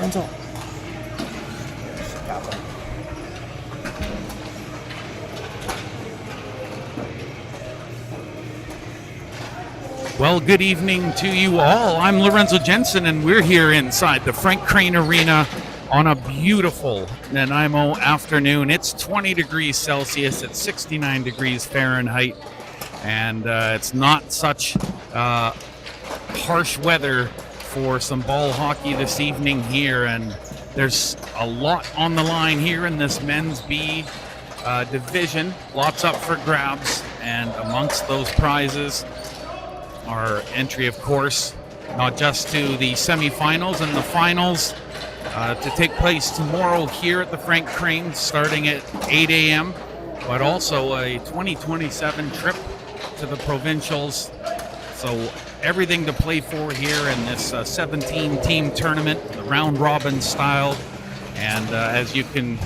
Lorenzo. Well, good evening to you all. I'm Lorenzo Jensen, and we're here inside the Frank Crane Arena on a beautiful Nanaimo afternoon. It's 20 degrees Celsius, it's 69 degrees Fahrenheit, and it's not such harsh weather for some ball hockey this evening here, and there's a lot on the line here in this men's B division. Lots up for grabs, and amongst those prizes, our entry, of course, not just to the semifinals and the finals to take place tomorrow here at the Frank Crane starting at 8 a.m., but also a 2027 trip to the Provincials. So everything to play for here in this 17-team tournament, the round-robin style. And as you can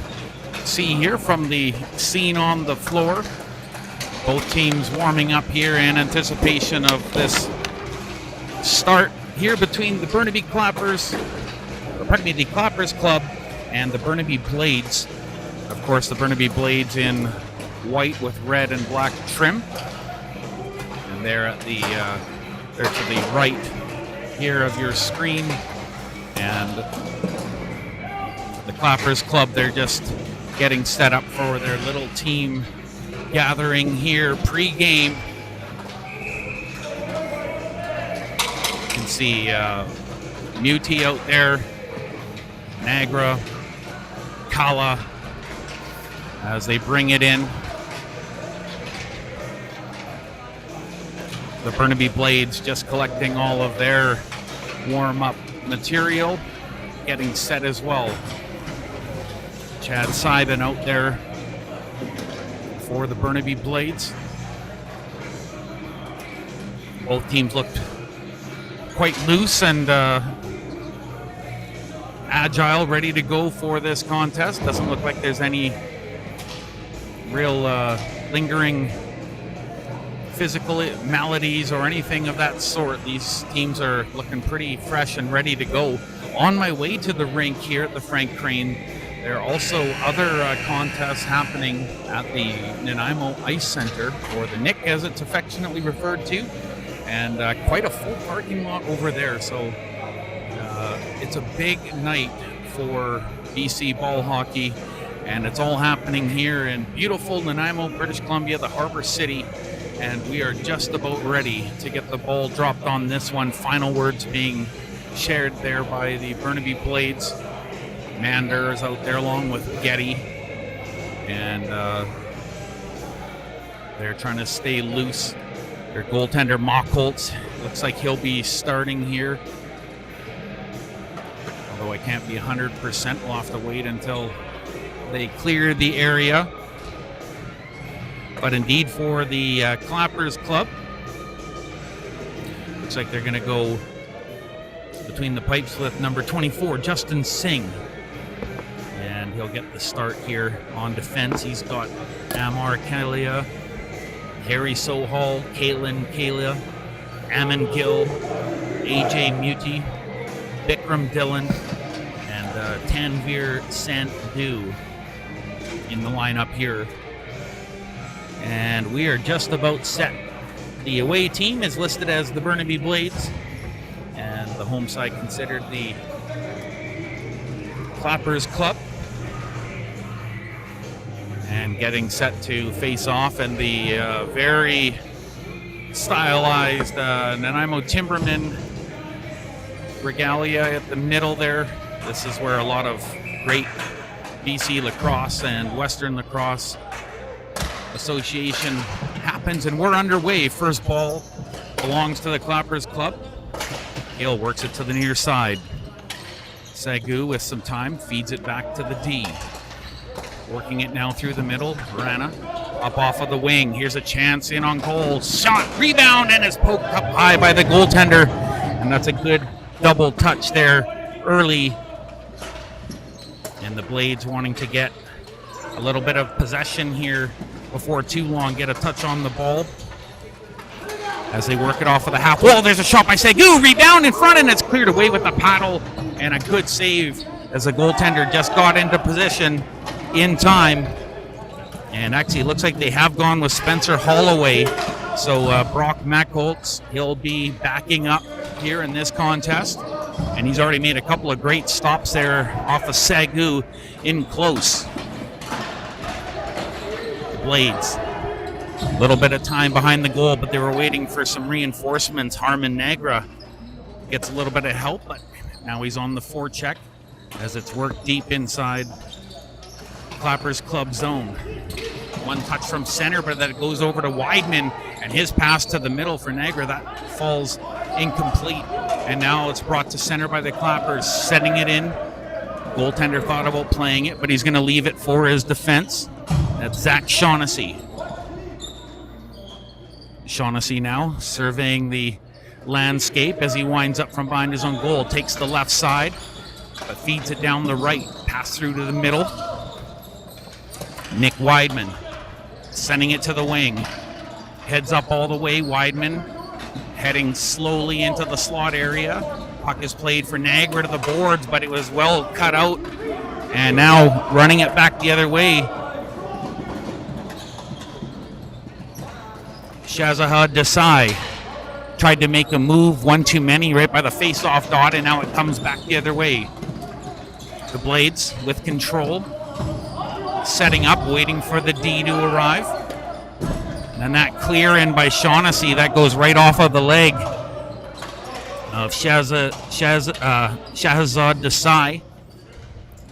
see here from the scene on the floor, both teams warming up here in anticipation of this start here between the Burnaby Clappers, the Clappers Club and the Burnaby Blades. Of course, the Burnaby Blades in white with red and black trim. And they're at the they're to the right here of your screen. And the Clappers Club, they're just getting set up for their little team gathering here pre-game. You can see Muti out there, Nagra, Kala, as they bring it in. The Burnaby Blades just collecting all of their warm-up material, getting set as well. Chad Seiben out there for the Burnaby Blades. Both teams looked quite loose and agile, ready to go for this contest. Doesn't look like there's any real lingering physical maladies or anything of that sort. These teams are looking pretty fresh and ready to go. On my way to the rink here at the Frank Crane, there are also other contests happening at the Nanaimo Ice Center, or the Nick as it's affectionately referred to, and quite a full parking lot over there. So it's a big night for BC ball hockey, and it's all happening here in beautiful Nanaimo, British Columbia, the Harbor City, and we are just about ready to get the ball dropped on this one. Final words being shared there by the Burnaby Blades. Mander is out there along with Getty, and they're trying to stay loose. Their goaltender Mockholtz looks like he'll be starting here, although I can't be 100%. We'll have to wait until they clear the area. But indeed, for the Clappers Club, looks like they're going to go between the pipes with number 24, Justin Singh. And he'll get the start here on defense. He's got Amar Kalia, Harry Sohal, Kalen Kalia, Ammon Gill, AJ Muti, Bikram Dillon, and Tanvir Sandhu in the lineup here. And we are just about set. The away team is listed as the Burnaby Blades, and the home side considered the Clappers Club. And getting set to face off, and the very stylized Nanaimo Timberman regalia at the middle there. This is where a lot of great BC lacrosse and Western Lacrosse Association happens, and we're underway. First ball belongs to the Clappers Club. Hale works it to the near side. Sagu with some time feeds it back to the D. Working it now through the middle. Rana up off of the wing. Here's a chance in on goal. Shot, rebound, and is poked up high by the goaltender. And that's a good double touch there early. And the Blades wanting to get a little bit of possession here before too long. Get a touch on the ball as they work it off of the half wall. There's a shot by Sagu. Rebound in front, and it's cleared away with the paddle. and a good save as the goaltender just got into position in time. And actually, it looks like they have gone with Spencer Holloway. So Brock Meckholtz, he'll be backing up here in this contest. And he's already made a couple of great stops there off of Sagu in close. Blades, a little bit of time behind the goal, but they were waiting for some reinforcements. Harmon Nagra gets a little bit of help, but now he's on the forecheck as it's worked deep inside Clappers Club zone. One touch from center, but that goes over to Weidman, and his pass to the middle for Nagra, that falls incomplete. And now it's brought to center by the Clappers, setting it in. Goaltender thought about playing it, but he's going to leave it for his defense. That's Zach Shaughnessy. Shaughnessy now surveying the landscape as he winds up from behind his own goal, takes the left side, but feeds it down the right, pass through to the middle. Nick Weidman sending it to the wing. Heads up all the way. Weidman heading slowly into the slot area. Puck is played for Nagra to the boards, but it was well cut out. And now running it back the other way. Shahzad Desai tried to make a move, one too many, right by the face-off dot, and now it comes back the other way. The Blades with control. Setting up, waiting for the D to arrive. And that clear in by Shaughnessy, that goes right off of the leg of Shahzad Desai.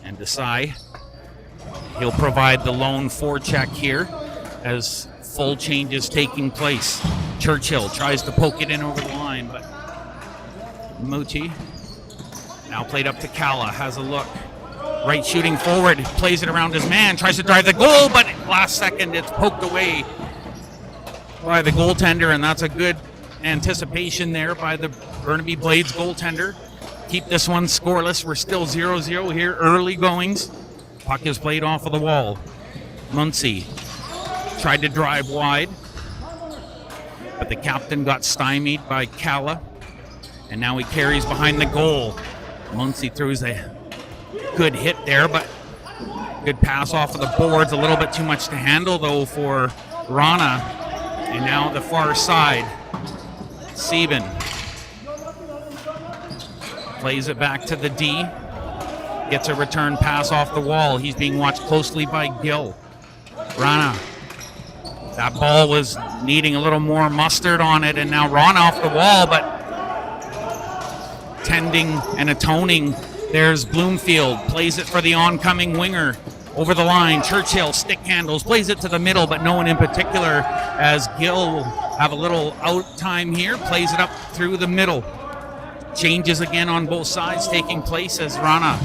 And Desai, he'll provide the lone forecheck here as full change is taking place. Churchill tries to poke it in over the line, but Muti now played up to Kalla, has a look. Right shooting forward, plays it around his man, tries to drive the goal, but last second it's poked away by the goaltender, and that's a good anticipation there by the Burnaby Blades goaltender. Keep this one scoreless. We're still 0-0 here, early goings. Puck is played off of the wall. Muncy tried to drive wide, but the captain got stymied by Kalla, and now he carries behind the goal. Muncy throws a good hit there, but good pass off of the boards. A little bit too much to handle, though, for Rana. And now the far side. Sieben plays it back to the D. Gets a return pass off the wall. He's being watched closely by Gill. Rana. That ball was needing a little more mustard on it, and now Rana off the wall, but tending and atoning. There's Bloomfield, plays it for the oncoming winger. Over the line, Churchill stick handles, plays it to the middle, but no one in particular, as Gill will have a little out time here, plays it up through the middle. Changes again on both sides taking place as Rana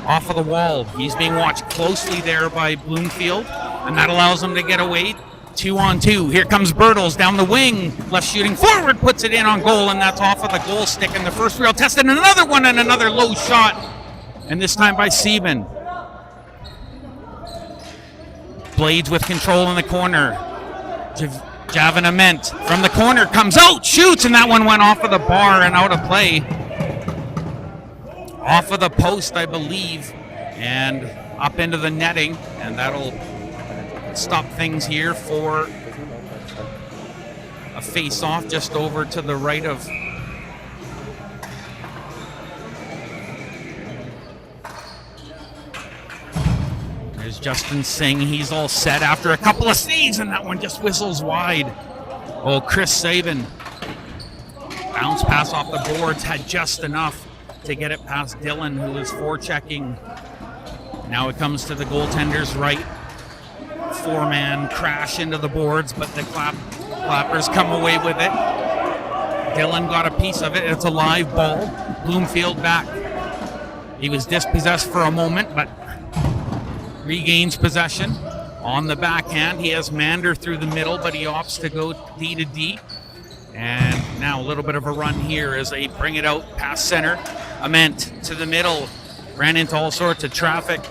off of the wall. He's being watched closely there by Bloomfield, and that allows him to get away. 2-on-2. Here comes Bertles down the wing. Left shooting forward, puts it in on goal, and that's off of the goal stick in the first reel. Tested another one, and another low shot, and this time by Sieben. Blades with control in the corner. Javin Ament from the corner comes out, shoots, and that one went off of the bar and out of play. Off of the post, I believe, and up into the netting, and that'll stop things here for a face-off just over to the right of there's Justin Singh. He's all set after a couple of saves, and that one just whistles wide. Oh, Chris Saban. Bounce pass off the boards, had just enough to get it past Dylan, who is forechecking. Now it comes to the goaltender's right. Four-man crash into the boards, but the Clappers come away with it. Dylan got a piece of it. It's a live ball. Bloomfield back. He was dispossessed for a moment, but regains possession. On the backhand, he has Mander through the middle, but he opts to go D to D. And now a little bit of a run here as they bring it out past center. Ament to the middle. Ran into all sorts of traffic.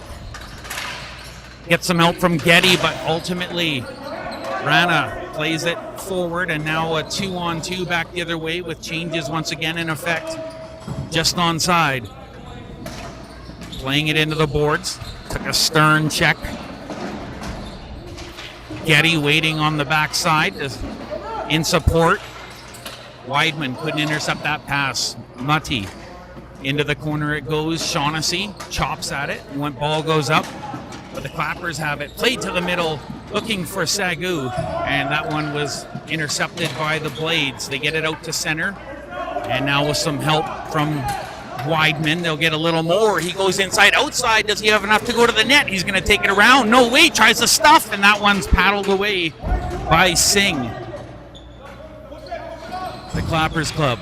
Gets some help from Getty, but ultimately Rana plays it forward, and now a 2-on-2 back the other way with changes once again in effect. Just onside. playing it into the boards. Took a stern check. Getty waiting on the backside in support. Weidman couldn't intercept that pass. Mutty into the corner it goes. Shaughnessy chops at it. When ball goes up, but the Clappers have it. Played to the middle, looking for Sagu, and that one was intercepted by the Blades. They get it out to center, and now with some help from Weidman, they'll get a little more. He goes inside, outside. Does he have enough to go to the net? He's going to take it around. No way, tries to stuff, and that one's paddled away by Singh. The Clappers Club.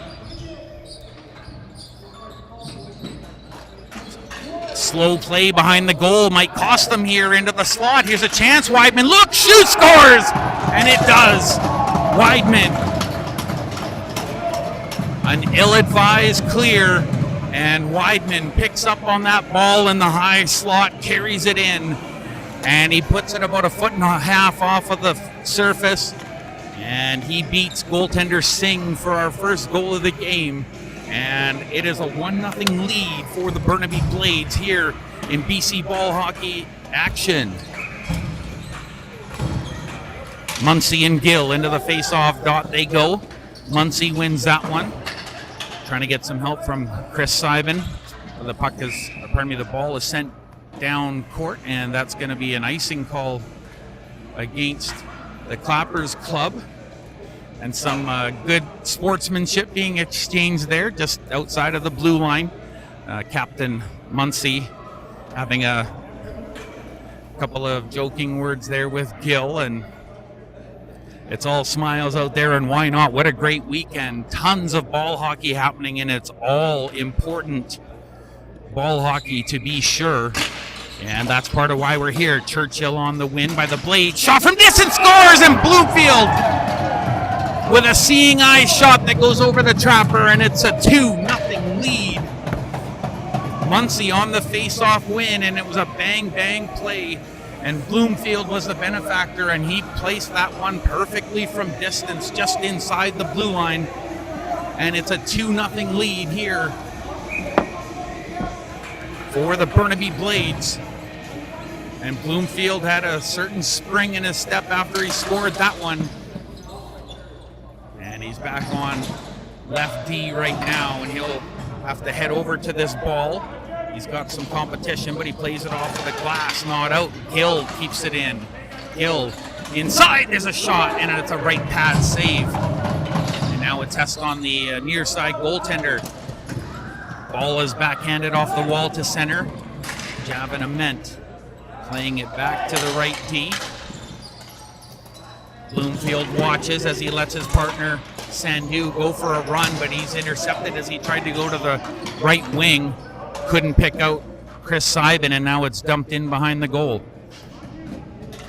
Slow play behind the goal might cost them here into the slot. Here's a chance. Weidman, look, shoot, scores! And it does. Weidman. An ill-advised clear. And Weidman picks up on that ball in the high slot, carries it in, and he puts it about a foot and a half off of the surface, and he beats goaltender Singh for our first goal of the game, and it is a 1-0 lead for the Burnaby Blades here in BC ball hockey action. Muncy and Gill into the face-off dot they go. Muncy wins that one. Trying to get some help from Chris Simon. The ball is sent down court, and that's going to be an icing call against the Clappers Club. And some good sportsmanship being exchanged there, just outside of the blue line. Captain Muncy having a couple of joking words there with Gill, and it's all smiles out there, and why not? What a great weekend. Tons of ball hockey happening, and it's all important ball hockey to be sure. And that's part of why we're here. Churchill on the win by the Blades. Shot from distance, scores, and Bloomfield with a seeing eye shot that goes over the trapper, and it's a 2-0 lead. Muncy on the face-off win, and it was a bang-bang play. And Bloomfield was the benefactor, and he placed that one perfectly from distance, just inside the blue line. And it's a 2-0 lead here for the Burnaby Blades. And Bloomfield had a certain spring in his step after he scored that one. And he's back on left D right now, and he'll have to head over to this ball. He's got some competition, but he plays it off of the glass, not out. Gill keeps it in. Gill inside, there's a shot, and it's a right pad save. And now a test on the near side goaltender. Ball is backhanded off the wall to center. Javin Ament playing it back to the right D. Bloomfield watches as he lets his partner Sandu go for a run, but he's intercepted as he tried to go to the right wing. Couldn't pick out Chris Simon, and now it's dumped in behind the goal.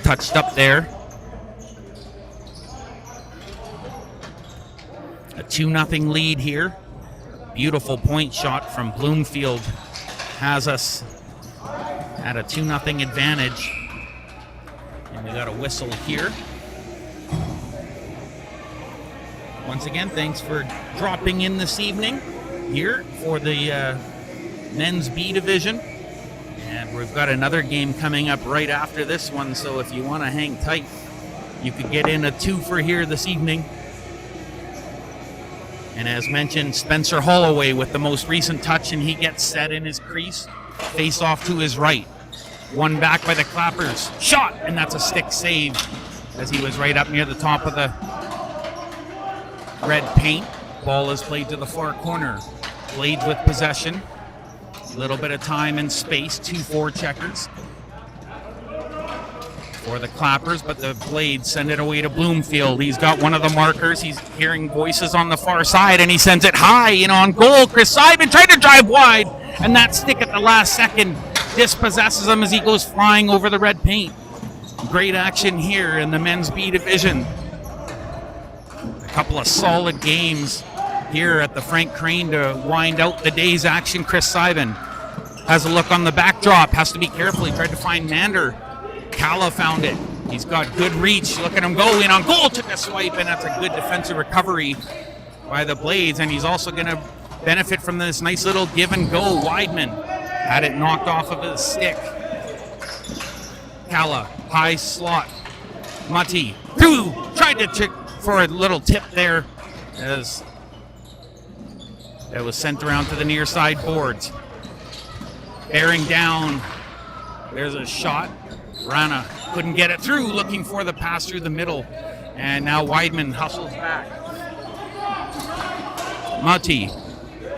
Touched up there. A 2-0 lead here. Beautiful point shot from Bloomfield has us at a 2-0 advantage. And we got a whistle here. Once again, thanks for dropping in this evening here for the men's B division, and we've got another game coming up right after this one, so if you want to hang tight, you could get in a 2 for here this evening. And as mentioned, Spencer Holloway with the most recent touch, and he gets set in his crease, face off to his right. One back by the Clappers, shot, and that's a stick save as he was right up near the top of the red paint. Ball is played to the far corner. Blades with possession. A little bit of time and space, 2-4 checkers for the Clappers, but the Blades send it away to Bloomfield. He's got one of the markers. He's hearing voices on the far side, and he sends it high and on goal. Chris Simon tried to drive wide, and that stick at the last second dispossesses him as he goes flying over the red paint. Great action here in the men's B division. A couple of solid games here at the Frank Crane to wind out the day's action. Chris Simon has a look on the backdrop, has to be careful. He tried to find Mander. Kala found it. He's got good reach. Look at him go in on goal, took a swipe, and that's a good defensive recovery by the Blades. And he's also going to benefit from this nice little give and go. Weidman Had it knocked off of his stick. Kala, high slot. Mati through, tried to check for a little tip there as it was sent around to the near side boards. Bearing down, there's a shot. Rana couldn't get it through, looking for the pass through the middle. And now Weidman hustles back. Mati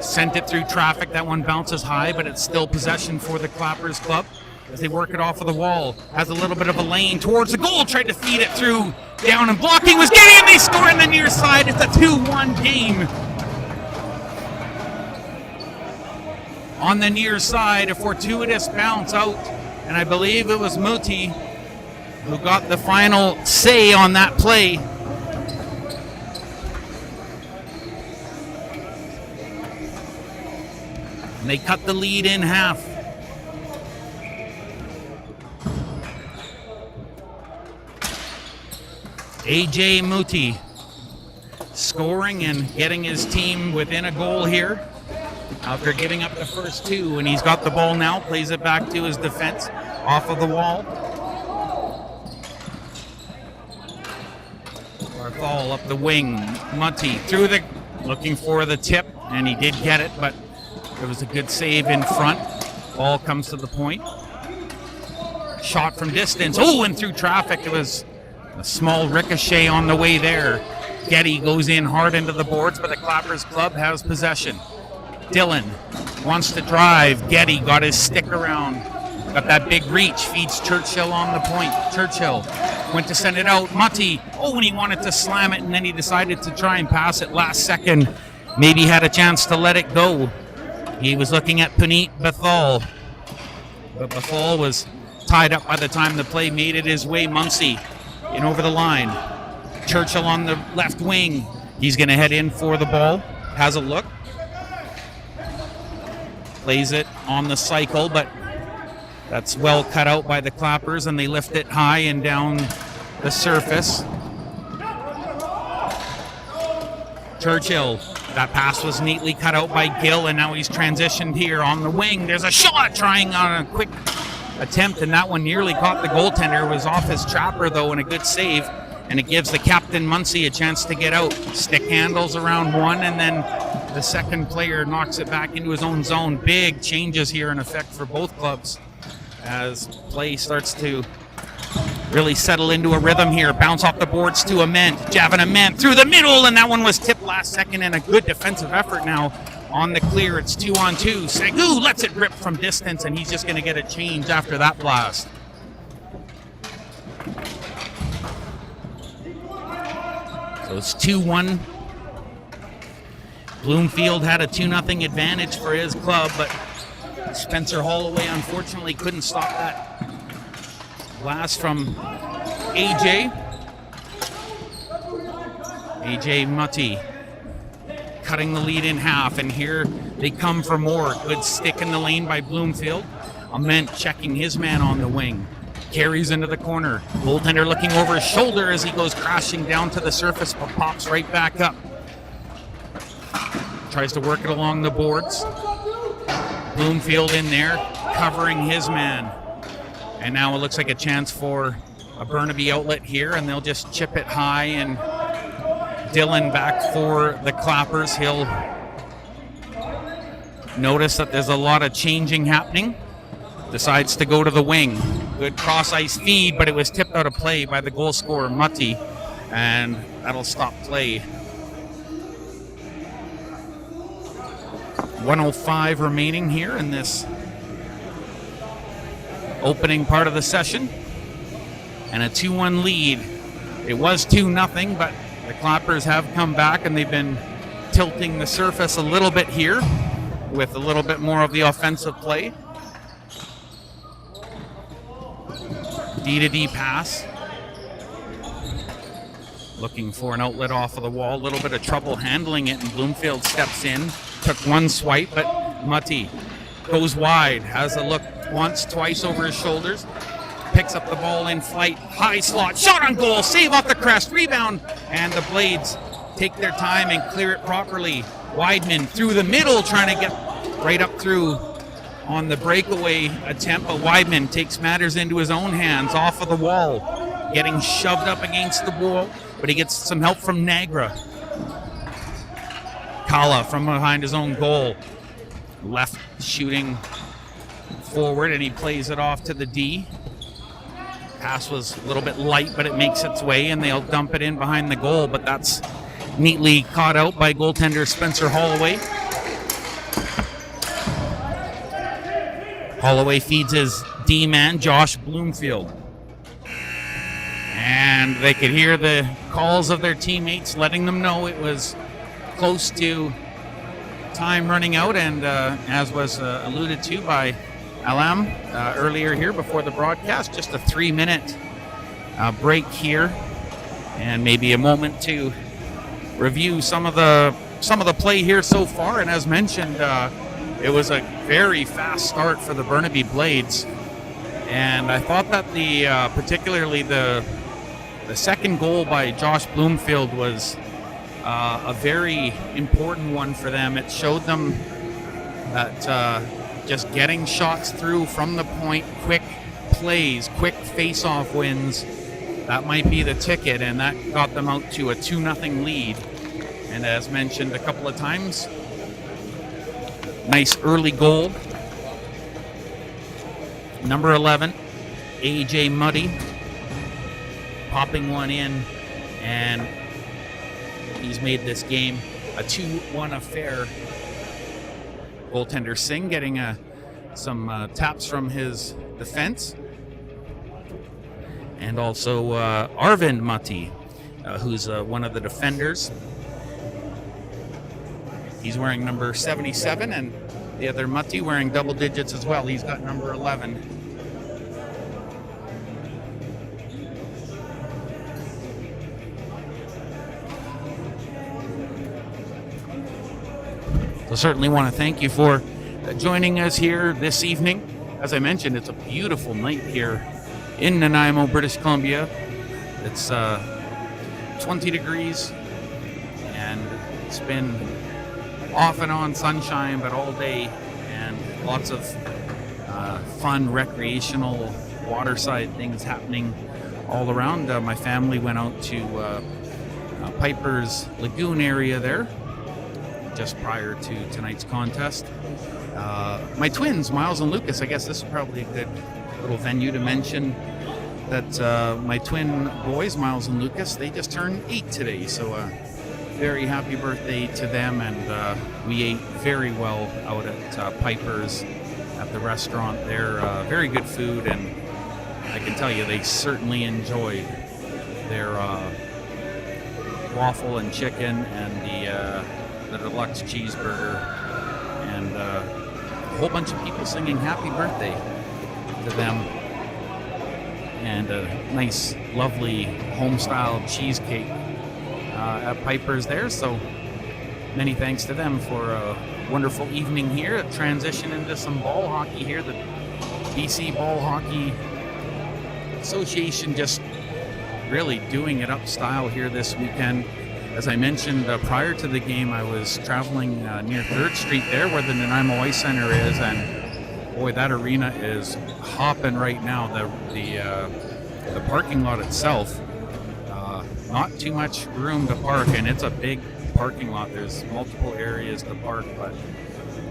sent it through traffic. That one bounces high, but it's still possession for the Clappers club as they work it off of the wall. Has a little bit of a lane towards the goal. Tried to feed it through. Down and blocking was getting it. They score in the near side. It's a 2-1 game. On the near side, a fortuitous bounce out. And I believe it was Muti who got the final say on that play. And they cut the lead in half. AJ Muti scoring and getting his team within a goal here after giving up the first two. And he's got the ball now, plays it back to his defense off of the wall. Barthol up the wing. Muti through the, looking for the tip, and he did get it, but it was a good save in front. Ball comes to the point. Shot from distance. Oh, and through traffic. It was a small ricochet on the way there. Getty goes in hard into the boards, but the Clappers club has possession. Dillon wants to drive. Getty got his stick around. Got that big reach. Feeds Churchill on the point. Churchill went to send it out. Muti, and he wanted to slam it, and then he decided to try and pass it last second. Maybe had a chance to let it go. He was looking at Puneet Bethal. But Bethal was tied up by the time the play made it his way. Muncy in over the line. Churchill on the left wing. He's going to head in for the ball. Has a look. Plays it on the cycle, but that's well cut out by the Clappers, and they lift it high and down the surface. Churchill, that pass was neatly cut out by Gill, and now he's transitioned here on the wing. There's a shot trying on a quick attempt, and that one nearly caught the goaltender. It was off his trapper, though, and a good save, and it gives the captain, Muncy, a chance to get out. Stick handles around one, and then the second player knocks it back into his own zone. Big changes here in effect for both clubs as play starts to really settle into a rhythm here. Bounce off the boards to Ament. Javin Ament through the middle, and that one was tipped last second, and a good defensive effort now on the clear. It's 2-on-2. Segu lets it rip from distance, and he's just going to get a change after that blast. So it's 2-1. Bloomfield had a 2-0 advantage for his club, but Spencer Holloway unfortunately couldn't stop that blast from AJ. AJ Muti cutting the lead in half, and here they come for more. Good stick in the lane by Bloomfield. Ament checking his man on the wing. Carries into the corner. Goaltender looking over his shoulder as he goes crashing down to the surface, but pops right back up. Tries to work it along the boards. Bloomfield in there, covering his man. And now it looks like a chance for a Burnaby outlet here, and they'll just chip it high, and Dillon back for the Clappers. He'll notice that there's a lot of changing happening. Decides to go to the wing. Good cross-ice feed, but it was tipped out of play by the goal scorer, Muti, and that'll stop play. 1:05 remaining here in this opening part of the session, and a 2-1 lead. It was 2-0, but the Clappers have come back, and they've been tilting the surface a little bit here with a little bit more of the offensive play. D-to-D pass. Looking for an outlet off of the wall. A little bit of trouble handling it, and Bloomfield steps in. Took one swipe, but Muti goes wide. Has a look once, twice over his shoulders. Picks up the ball in flight. High slot. Shot on goal. Save off the crest. Rebound. And the Blades take their time and clear it properly. Weidman through the middle, trying to get right up through on the breakaway attempt, but Weidman takes matters into his own hands off of the wall, getting shoved up against the wall, but he gets some help from Nagra. Kala from behind his own goal, left shooting forward, and he plays it off to the D. Pass was a little bit light, but it makes its way, and they'll dump it in behind the goal, but that's neatly caught out by goaltender Spencer Holloway. Holloway feeds his D-man, Josh Bloomfield. And they could hear the calls of their teammates letting them know it was close to time running out, and as was alluded to by Alam earlier here before the broadcast, just a 3-minute break here, and maybe a moment to review some of the play here so far. And as mentioned, it was a very fast start for the Burnaby Blades, and I thought that particularly the second goal by Josh Bloomfield was a very important one for them. It showed them that just getting shots through from the point, quick plays, quick face-off wins, that might be the ticket, and that got them out to a 2-0 lead. And as mentioned a couple of times, nice early goal. Number 11, AJ Muddy, popping one in, and he's made this game a 2-1 affair. Goaltender Singh getting some taps from his defense. And also Arvind Mati, who's one of the defenders. He's wearing number 77, and the other Mati wearing double digits as well. He's got number 11. So certainly want to thank you for joining us here this evening. As I mentioned, it's a beautiful night here in Nanaimo, British Columbia. It's 20 degrees, and it's been off and on sunshine, but all day, and lots of fun recreational waterside things happening all around. My family went out to Piper's Lagoon area there just prior to tonight's contest. My twins, Miles and Lucas, I guess this is probably a good little venue to mention that my twin boys, Miles and Lucas, they just turned 8 today, so very happy birthday to them, and we ate very well out at Piper's at the restaurant there. Very good food, and I can tell you they certainly enjoyed their waffle and chicken and the deluxe cheeseburger, and a whole bunch of people singing happy birthday to them, and a nice lovely home-style cheesecake at Piper's there. So many thanks to them for a wonderful evening here. A transition into some ball hockey here. The BC Ball Hockey Association just really doing it up style here this weekend. As I mentioned prior to the game, I was traveling near 3rd Street there where the Nanaimo Ice Center is, and boy, that arena is hopping right now. The parking lot itself, not too much room to park, and it's a big parking lot. There's multiple areas to park, but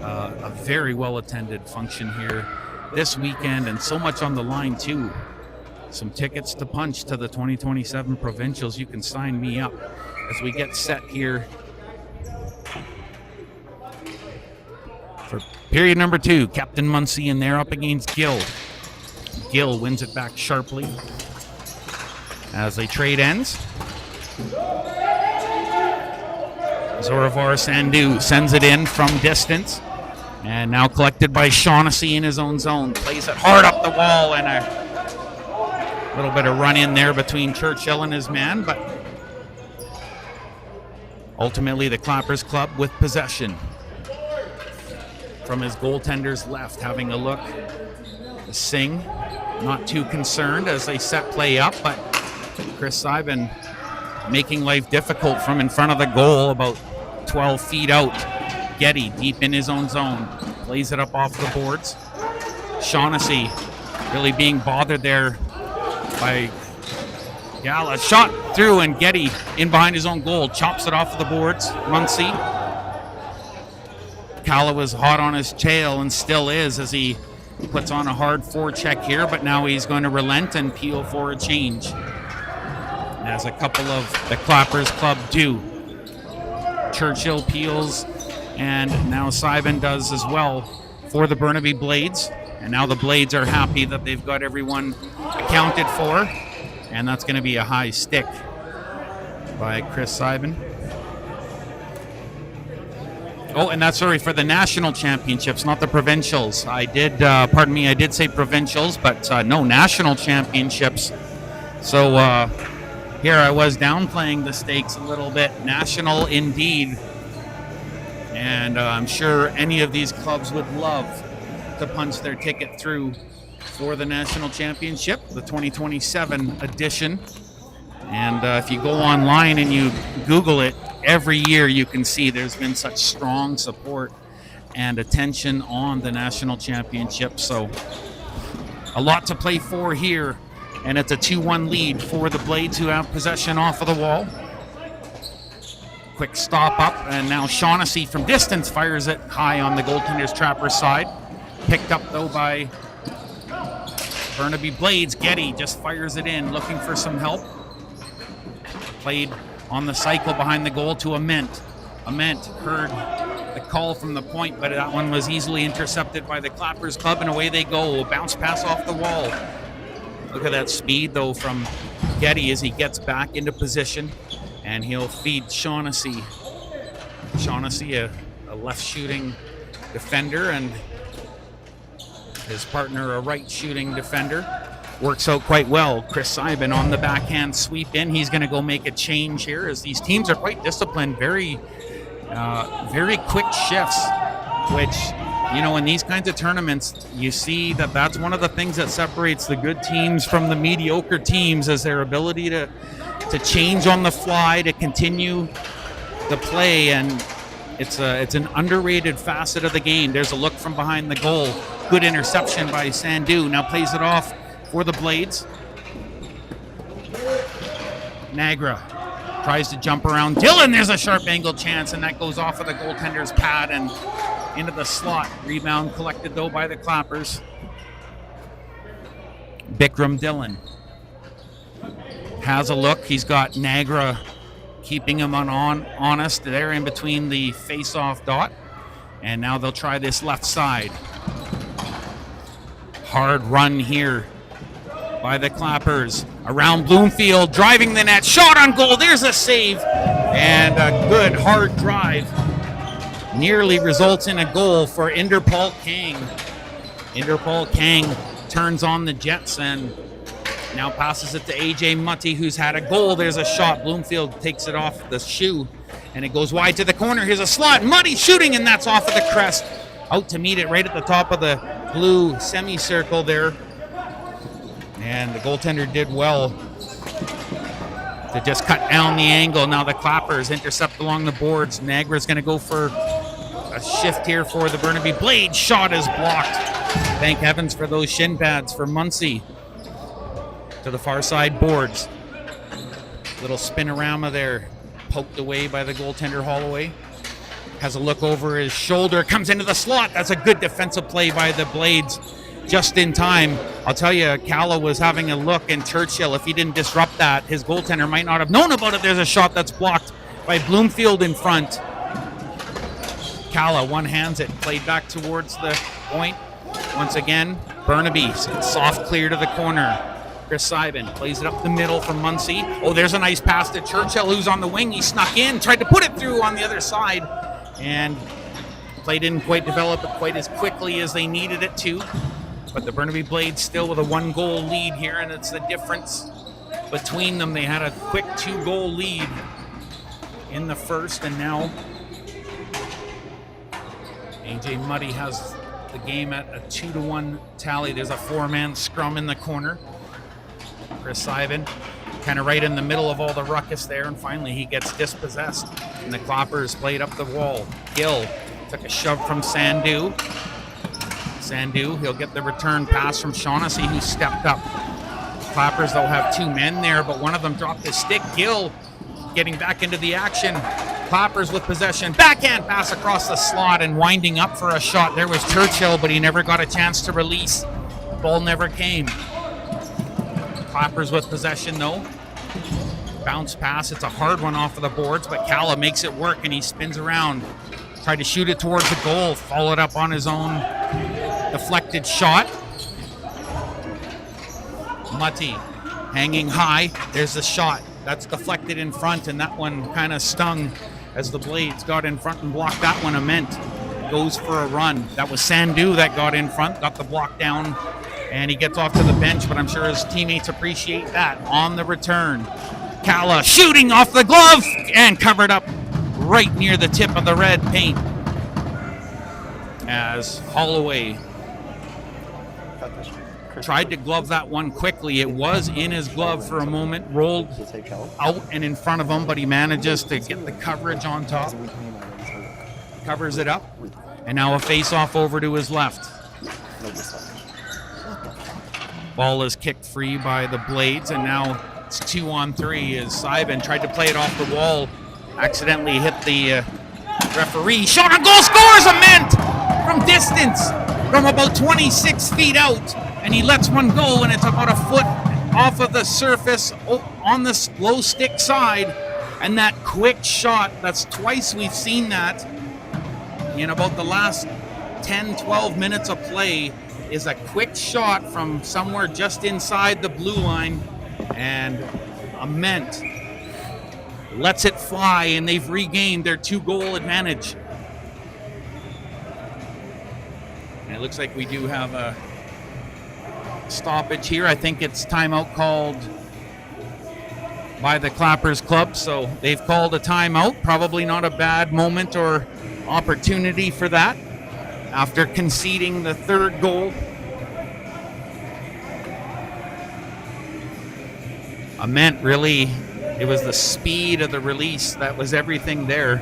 a very well attended function here this weekend, and so much on the line too. Some tickets to punch to the 2027 Provincials. You can sign me up as we get set here for period number 2. Captain Muncie in there up against Gill. Gill wins it back sharply as a trade ends. Zoravar Sandhu sends it in from distance, and now collected by Shaughnessy in his own zone. Plays it hard up the wall, and a little bit of run in there between Churchill and his man, but ultimately the Clappers Club with possession from his goaltender's left, having a look. Singh not too concerned as they set play up, but Chris Sybin making life difficult from in front of the goal, about 12 feet out. Getty deep in his own zone, plays it up off the boards. Shaughnessy really being bothered there by Gala. Shot through, and Getty in behind his own goal. Chops it off of the boards. Muncie. Calla was hot on his tail and still is as he puts on a hard forecheck here, but now he's going to relent and peel for a change, as a couple of the Clappers club do. Churchill peels, and now Simon does as well for the Burnaby Blades. And now the Blades are happy that they've got everyone accounted for, and that's going to be a high stick by Chris Simon. Oh, and that's, sorry, for the national championships, not the provincials. I did, I did say provincials, but no, national championships. So here I was downplaying the stakes a little bit. National indeed. And I'm sure any of these clubs would love to punch their ticket through for the national championship, the 2027 edition. And if you go online and you Google it, every year you can see there's been such strong support and attention on the national championship. So a lot to play for here, and it's a 2-1 lead for the Blades, who have possession off of the wall. Quick stop up, and now Shaughnessy from distance fires it high on the goaltender's trapper side. Picked up though by Burnaby Blades. Getty just fires it in, looking for some help. Played on the cycle behind the goal to Ament. Ament heard the call from the point, but that one was easily intercepted by the Clappers club, and away they go. A bounce pass off the wall. Look at that speed though from Getty as he gets back into position, and he'll feed Shaughnessy. Shaughnessy, a left shooting defender, and his partner a right shooting defender. Works out quite well. Chris Simon on the backhand sweep in. He's going to go make a change here, as these teams are quite disciplined, very quick shifts, which, you know, in these kinds of tournaments, you see that that's one of the things that separates the good teams from the mediocre teams, is their ability to change on the fly, to continue the play. And it's an underrated facet of the game. There's a look from behind the goal. Good interception by Sandu. Now plays it off for the Blades. Nagra tries to jump around Dillon. There's a sharp angle chance, and that goes off of the goaltender's pad and into the slot. Rebound collected though by the Clappers. Bikram Dillon has a look. He's got Nagra keeping him honest there in between the face-off dot. And now they'll try this left side. Hard run here by the Clappers. Around Bloomfield, driving the net, shot on goal, there's a save, and a good hard drive nearly results in a goal for Inderpal Kang. Inderpal Kang turns on the Jets and now passes it to AJ Mutty, who's had a goal. There's a shot. Bloomfield takes it off the shoe, and it goes wide to the corner. Here's a slot. Mutty shooting, and that's off of the crest. Out to meet it right at the top of the blue semicircle there. And the goaltender did well to just cut down the angle. Now the Clappers intercept along the boards. Nagra's going to go for a shift here for the Burnaby Blades. Shot is blocked. Thank heavens for those shin pads for Muncie. To the far side boards. Little spinorama there, poked away by the goaltender Holloway. Has a look over his shoulder, comes into the slot. That's a good defensive play by the Blades. Just in time. I'll tell you, Calla was having a look, and Churchill, if he didn't disrupt that, his goaltender might not have known about it. There's a shot that's blocked by Bloomfield in front. Calla one-hands it, played back towards the point. Once again, Burnaby, soft clear to the corner. Chris Simon plays it up the middle from Muncie. Oh, there's a nice pass to Churchill, who's on the wing. He snuck in, tried to put it through on the other side, and play didn't quite develop it quite as quickly as they needed it to. But the Burnaby Blades still with a 1-goal lead here, and it's the difference between them. They had a quick 2-goal lead in the first, and now AJ Muddy has the game at a 2-1 tally. There's a 4-man scrum in the corner. Chris Simon kind of right in the middle of all the ruckus there, and finally he gets dispossessed, and the Clappers played up the wall. Gill took a shove from Sandu. Sandu, he'll get the return pass from Shaughnessy, who stepped up. Clappers, they'll have two men there, but one of them dropped his stick. Gill getting back into the action. Clappers with possession. Backhand pass across the slot and winding up for a shot. There was Churchill, but he never got a chance to release. The ball never came. Clappers with possession, though. Bounce pass. It's a hard one off of the boards, but Calla makes it work, and he spins around. Tried to shoot it towards the goal. Followed up on his own deflected shot. Mutty hanging high. There's the shot. That's deflected in front, and that one kind of stung as the Blades got in front and blocked that one. Ament goes for a run. That was Sandu that got in front, got the block down, and he gets off to the bench, but I'm sure his teammates appreciate that. On the return, Calla shooting off the glove and covered up right near the tip of the red paint as Holloway tried to glove that one quickly. It was in his glove for a moment, rolled out and in front of him, but he manages to get the coverage on top. Covers it up, and now a face-off over to his left. Ball is kicked free by the Blades, and now it's 2-on-3 as Sybin tried to play it off the wall, accidentally hit the referee. Shot on goal, scores! Ament from distance, from about 26 feet out. And he lets one go, and it's about a foot off of the surface on the low stick side. And that quick shot, that's twice we've seen that in about the last 10, 12 minutes of play, is a quick shot from somewhere just inside the blue line. And Ament lets it fly, and they've regained their 2-goal advantage. And it looks like we do have a stoppage here. I think it's timeout called by the Clappers Club, so they've called a timeout. Probably not a bad moment or opportunity for that after conceding the third goal. Ament really, it was the speed of the release that was everything there.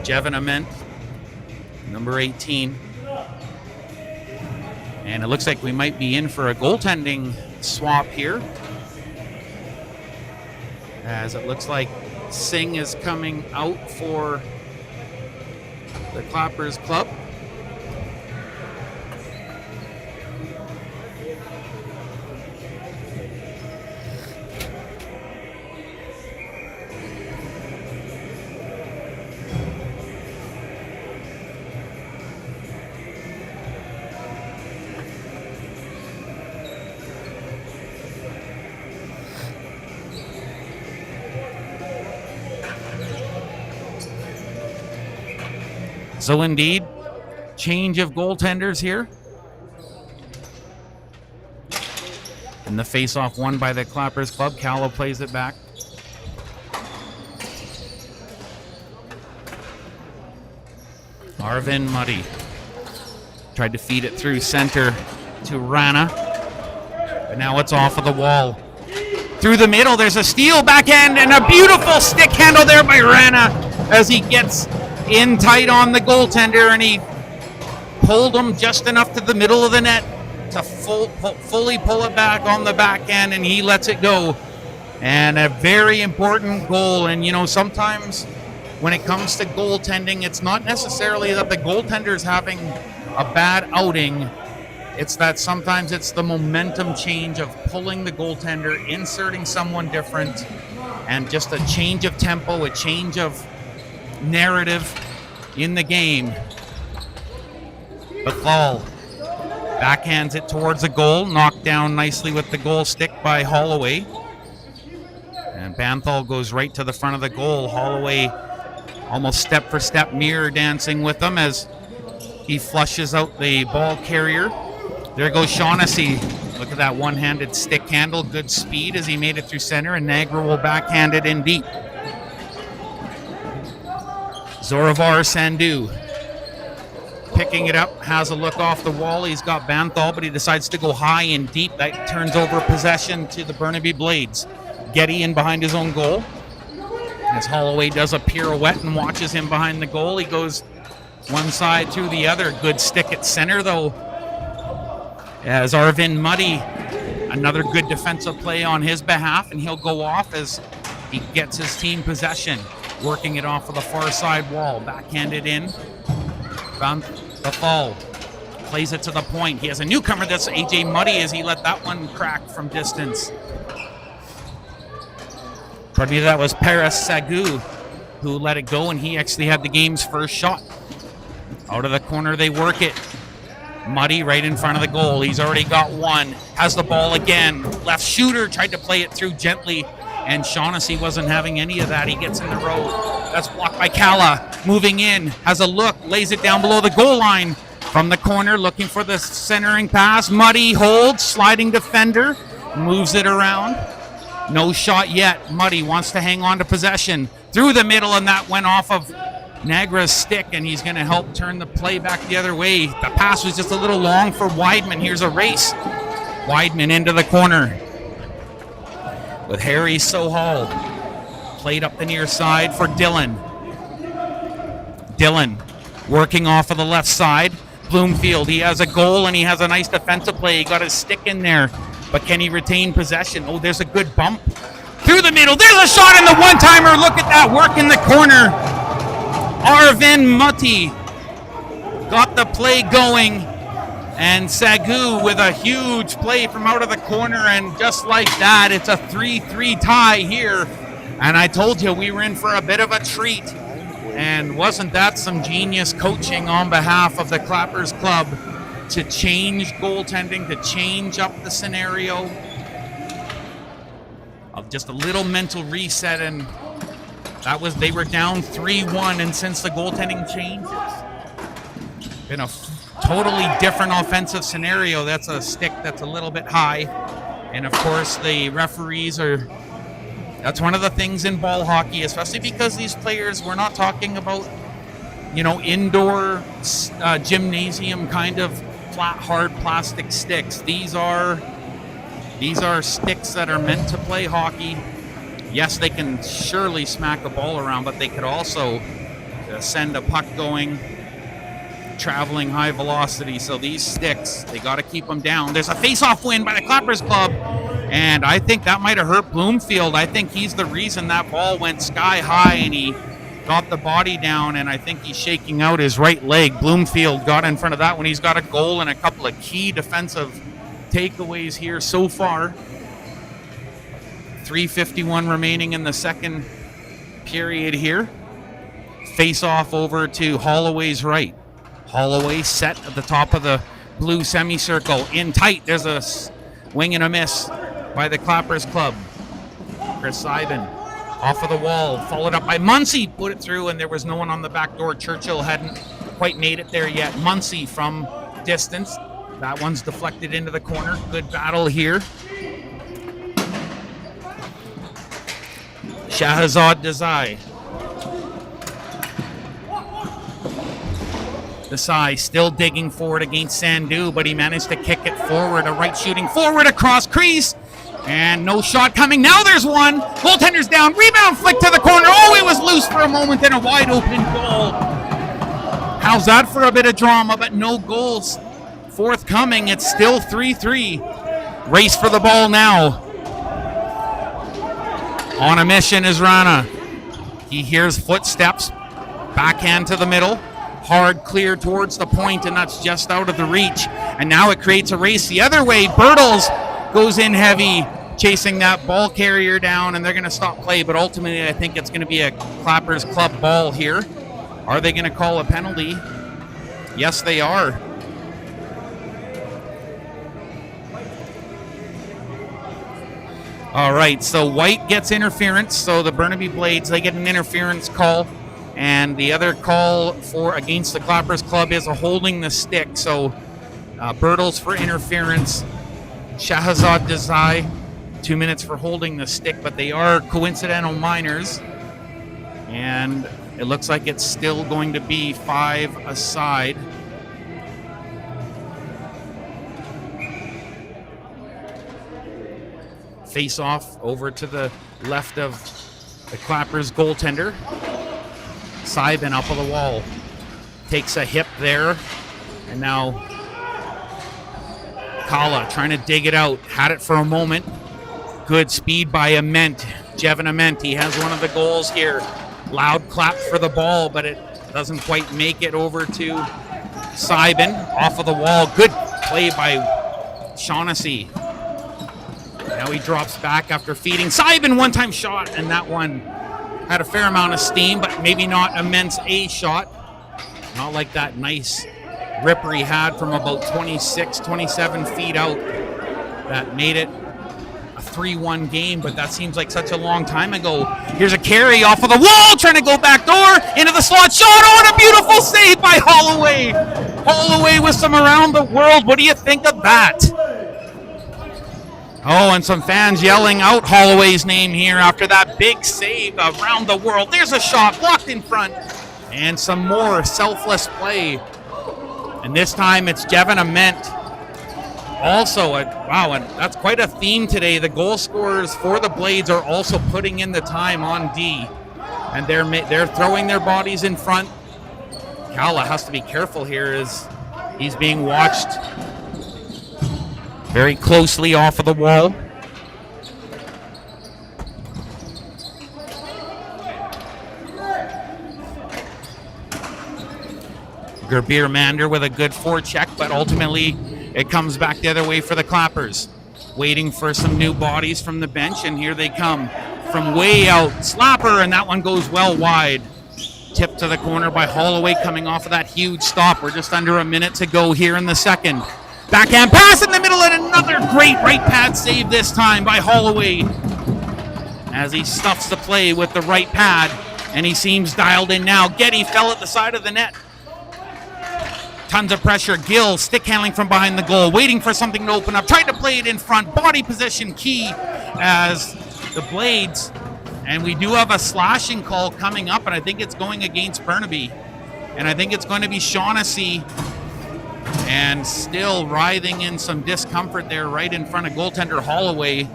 Jevon Ament, number 18. And it looks like we might be in for a goaltending swap here, as it looks like Singh is coming out for the Clappers Club. So indeed, change of goaltenders here. And the face-off won by the Clappers Club. Calla plays it back. Arvin Muddy tried to feed it through center to Rana. But now it's off of the wall. Through the middle, there's a steal backhand and a beautiful stick handle there by Rana as he gets in tight on the goaltender, and he pulled him just enough to the middle of the net to fully pull it back on the backhand, and he lets it go. And a very important goal. And you know, sometimes when it comes to goaltending, it's not necessarily that the goaltender is having a bad outing. It's that sometimes it's the momentum change of pulling the goaltender, inserting someone different, and just a change of tempo, a change of narrative in the game. Bethal backhands it towards the goal, knocked down nicely with the goal stick by Holloway. And Banthal goes right to the front of the goal. Holloway almost step for step mirror dancing with them as he flushes out the ball carrier. There goes Shaughnessy. Look at that one-handed stick handle. Good speed as he made it through center, and Niagara will backhand it in deep. Zoravar Sandu picking it up, has a look off the wall. He's got Banthal, but he decides to go high and deep. That turns over possession to the Burnaby Blades. Getty in behind his own goal. As Holloway does a pirouette and watches him behind the goal, he goes one side to the other. Good stick at center, though, as Arvin Muddy, another good defensive play on his behalf, and he'll go off as he gets his team possession, working it off of the far side wall. Backhanded in. Found the fall. Plays it to the point. He has a newcomer. That's AJ Muddy as he let that one crack from distance. Pardon me, that was Paris Sagu who let it go, and he actually had the game's first shot. Out of the corner, they work it. Muddy right in front of the goal. He's already got one. Has the ball again. Left shooter tried to play it through gently, and Shaughnessy wasn't having any of that. He gets in the road. That's blocked by Kala. Moving in. Has a look. Lays it down below the goal line. From the corner, looking for the centering pass. Muddy holds. Sliding defender. Moves it around. No shot yet. Muddy wants to hang on to possession. Through the middle, and that went off of Nagra's stick, and he's going to help turn the play back the other way. The pass was just a little long for Weidman. Here's a race. Weidman into the corner with Harry Sohal. Played up the near side for Dillon. Dillon working off of the left side. Bloomfield, he has a goal and he has a nice defensive play. He got his stick in there, but can he retain possession? Oh, there's a good bump. Through the middle, there's a shot in the one-timer. Look at that work in the corner. Arvin Muddy got the play going, and Sagu with a huge play from out of the corner, and just like that, it's a 3-3 tie here. And I told you we were in for a bit of a treat, and wasn't that some genius coaching on behalf of the Clappers Club to change goaltending, to change up the scenario of just a little mental reset, and they were down 3-1, and since the goaltending changed, it's been a totally different offensive scenario. That's a stick that's a little bit high, and of course the referees that's one of the things in ball hockey, especially because these players, we're not talking about, indoor gymnasium kind of flat, hard plastic sticks. These are sticks that are meant to play hockey. Yes, they can surely smack a ball around, but they could also send a puck going, traveling high velocity. So these sticks, they got to keep them down. There's a face-off win by the Clappers Club, and I think that might have hurt Bloomfield. I think he's the reason that ball went sky high, and he got the body down, and I think he's shaking out his right leg. Bloomfield got in front of that one. He's got a goal and a couple of key defensive takeaways here so far. 3:51 remaining in the second period here. Face off over to Holloway's right. Holloway set at the top of the blue semicircle. In tight, there's a wing and a miss by the Clappers Club. Chris Ivan off of the wall, followed up by Muncy, put it through, and there was no one on the back door. Churchill hadn't quite made it there yet. Muncy from distance. That one's deflected into the corner. Good battle here. Shahzad Desai. Desai still digging forward against Sandu, but he managed to kick it forward. A right shooting forward across crease. And no shot coming. Now there's one. Goaltender's down. Rebound flick to the corner. Oh, it was loose for a moment. Then a wide open goal. How's that for a bit of drama? But no goals forthcoming. It's still 3-3. Race for the ball now. On a mission is Rana. He hears footsteps. Backhand to the middle. Hard clear towards the point, and that's just out of the reach. And now it creates a race the other way. Bertles goes in heavy, chasing that ball carrier down, and they're going to stop play. But ultimately, I think it's going to be a Clappers Club ball here. Are they going to call a penalty? Yes, they are. All right, so White gets interference. So the Burnaby Blades, they get an interference call. And the other call for against the Clappers Club is a holding the stick. So Bertles for interference. Shahzad Desai, 2 minutes for holding the stick, but they are coincidental minors. And it looks like it's still going to be 5 aside. Face off over to the left of The Clappers goaltender, Simon, up on the wall. Takes a hip there, and now Kala trying to dig it out. Had it for a moment. Good speed by Ament. Jevin Ament, he has one of the goals here. Loud clap for the ball, but it doesn't quite make it over to Simon. Off of the wall. Good play by Shaughnessy. Now he drops back after feeding. Simon, one-time shot, and that one had a fair amount of steam, but maybe not immense a shot. Not like that nice ripper he had from about 26, 27 feet out that made it a 3-1 game, but that seems like such a long time ago. Here's a carry off of the wall, trying to go back door, into the slot shot. Oh, and a beautiful save by Holloway. Holloway with some around the world. What do you think of that? Oh, and some fans yelling out Holloway's name here after that big save around the world. There's a shot blocked in front. And some more selfless play. And this time it's Jevin Ament. Also, wow, and that's quite a theme today. The goal scorers for the Blades are also putting in the time on D. And they're throwing their bodies in front. Kala has to be careful here as he's being watched very closely off of the wall. Gerbir Mander with a good forecheck, but ultimately it comes back the other way for the Clappers. Waiting for some new bodies from the bench, and here they come from way out. Slapper, and that one goes well wide. Tipped to the corner by Holloway coming off of that huge stop. We're just under a minute to go here in the second. Backhand pass in the middle, and another great right pad save this time by Holloway as he stuffs the play with the right pad, and he seems dialed in now. Getty fell at the side of the net. Tons of pressure. Gill stick handling from behind the goal, waiting for something to open up. Tried to play it in front. Body position key as the Blades. And we do have a slashing call coming up, and I think it's going against Burnaby. And I think it's going to be Shaughnessy. And still writhing in some discomfort there right in front of goaltender Holloway.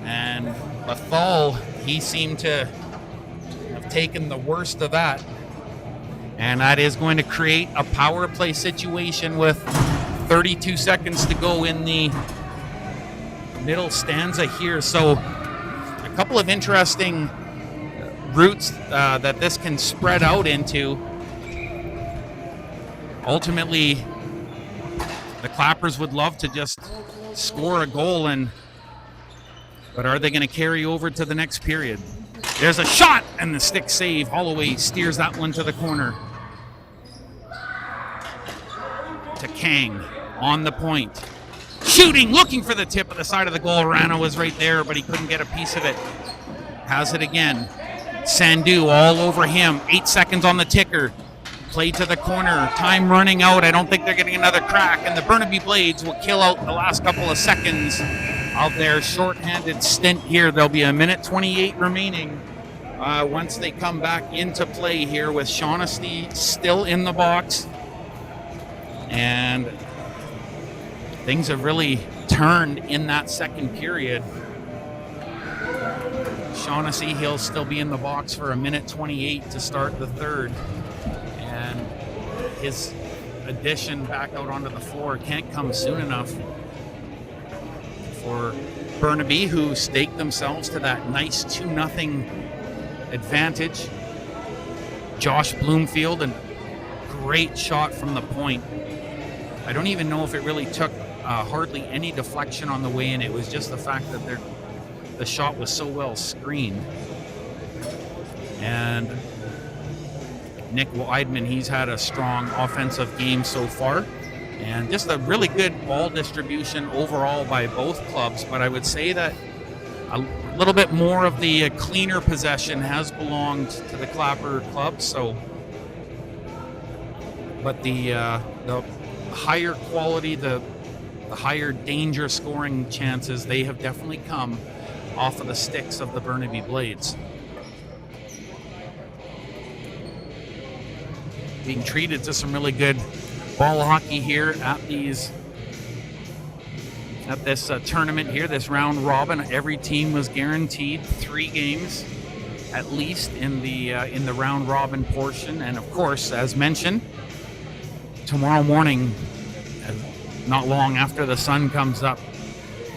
And Lethal, he seemed to have taken the worst of that. And that is going to create a power play situation with 32 seconds to go in the middle stanza here. So a couple of interesting routes that this can spread out into. Ultimately, the Clappers would love to just score a goal, but are they going to carry over to the next period? There's a shot and the stick save. Holloway steers that one to the corner. To Kang on the point. Shooting, looking for the tip at the side of the goal. Rana was right there, but he couldn't get a piece of it. Has it again. Sandu all over him. 8 seconds on the ticker. Play to the corner. Time running out. I don't think they're getting another crack. And the Burnaby Blades will kill out the last couple of seconds of their shorthanded stint here. There'll be 1:28 remaining once they come back into play here with Shaughnessy still in the box. And things have really turned in that second period. Shaughnessy, he'll still be in the box for 1:28 to start the third. And his addition back out onto the floor can't come soon enough for Burnaby, who staked themselves to that nice 2-0 advantage. Josh Bloomfield, a great shot from the point. I don't even know if it really took hardly any deflection on the way in. It was just the fact that the shot was so well screened. And Nick Weidman, he's had a strong offensive game so far. And just a really good ball distribution overall by both clubs. But I would say that a little bit more of the cleaner possession has belonged to the Clapper club. So, but the higher quality, the higher danger scoring chances, they have definitely come off of the sticks of the Burnaby Blades. Being treated to some really good ball hockey here at these at this tournament here, this round robin. Every team was guaranteed 3 games at least in the round robin portion. And of course, as mentioned, tomorrow morning, not long after the sun comes up,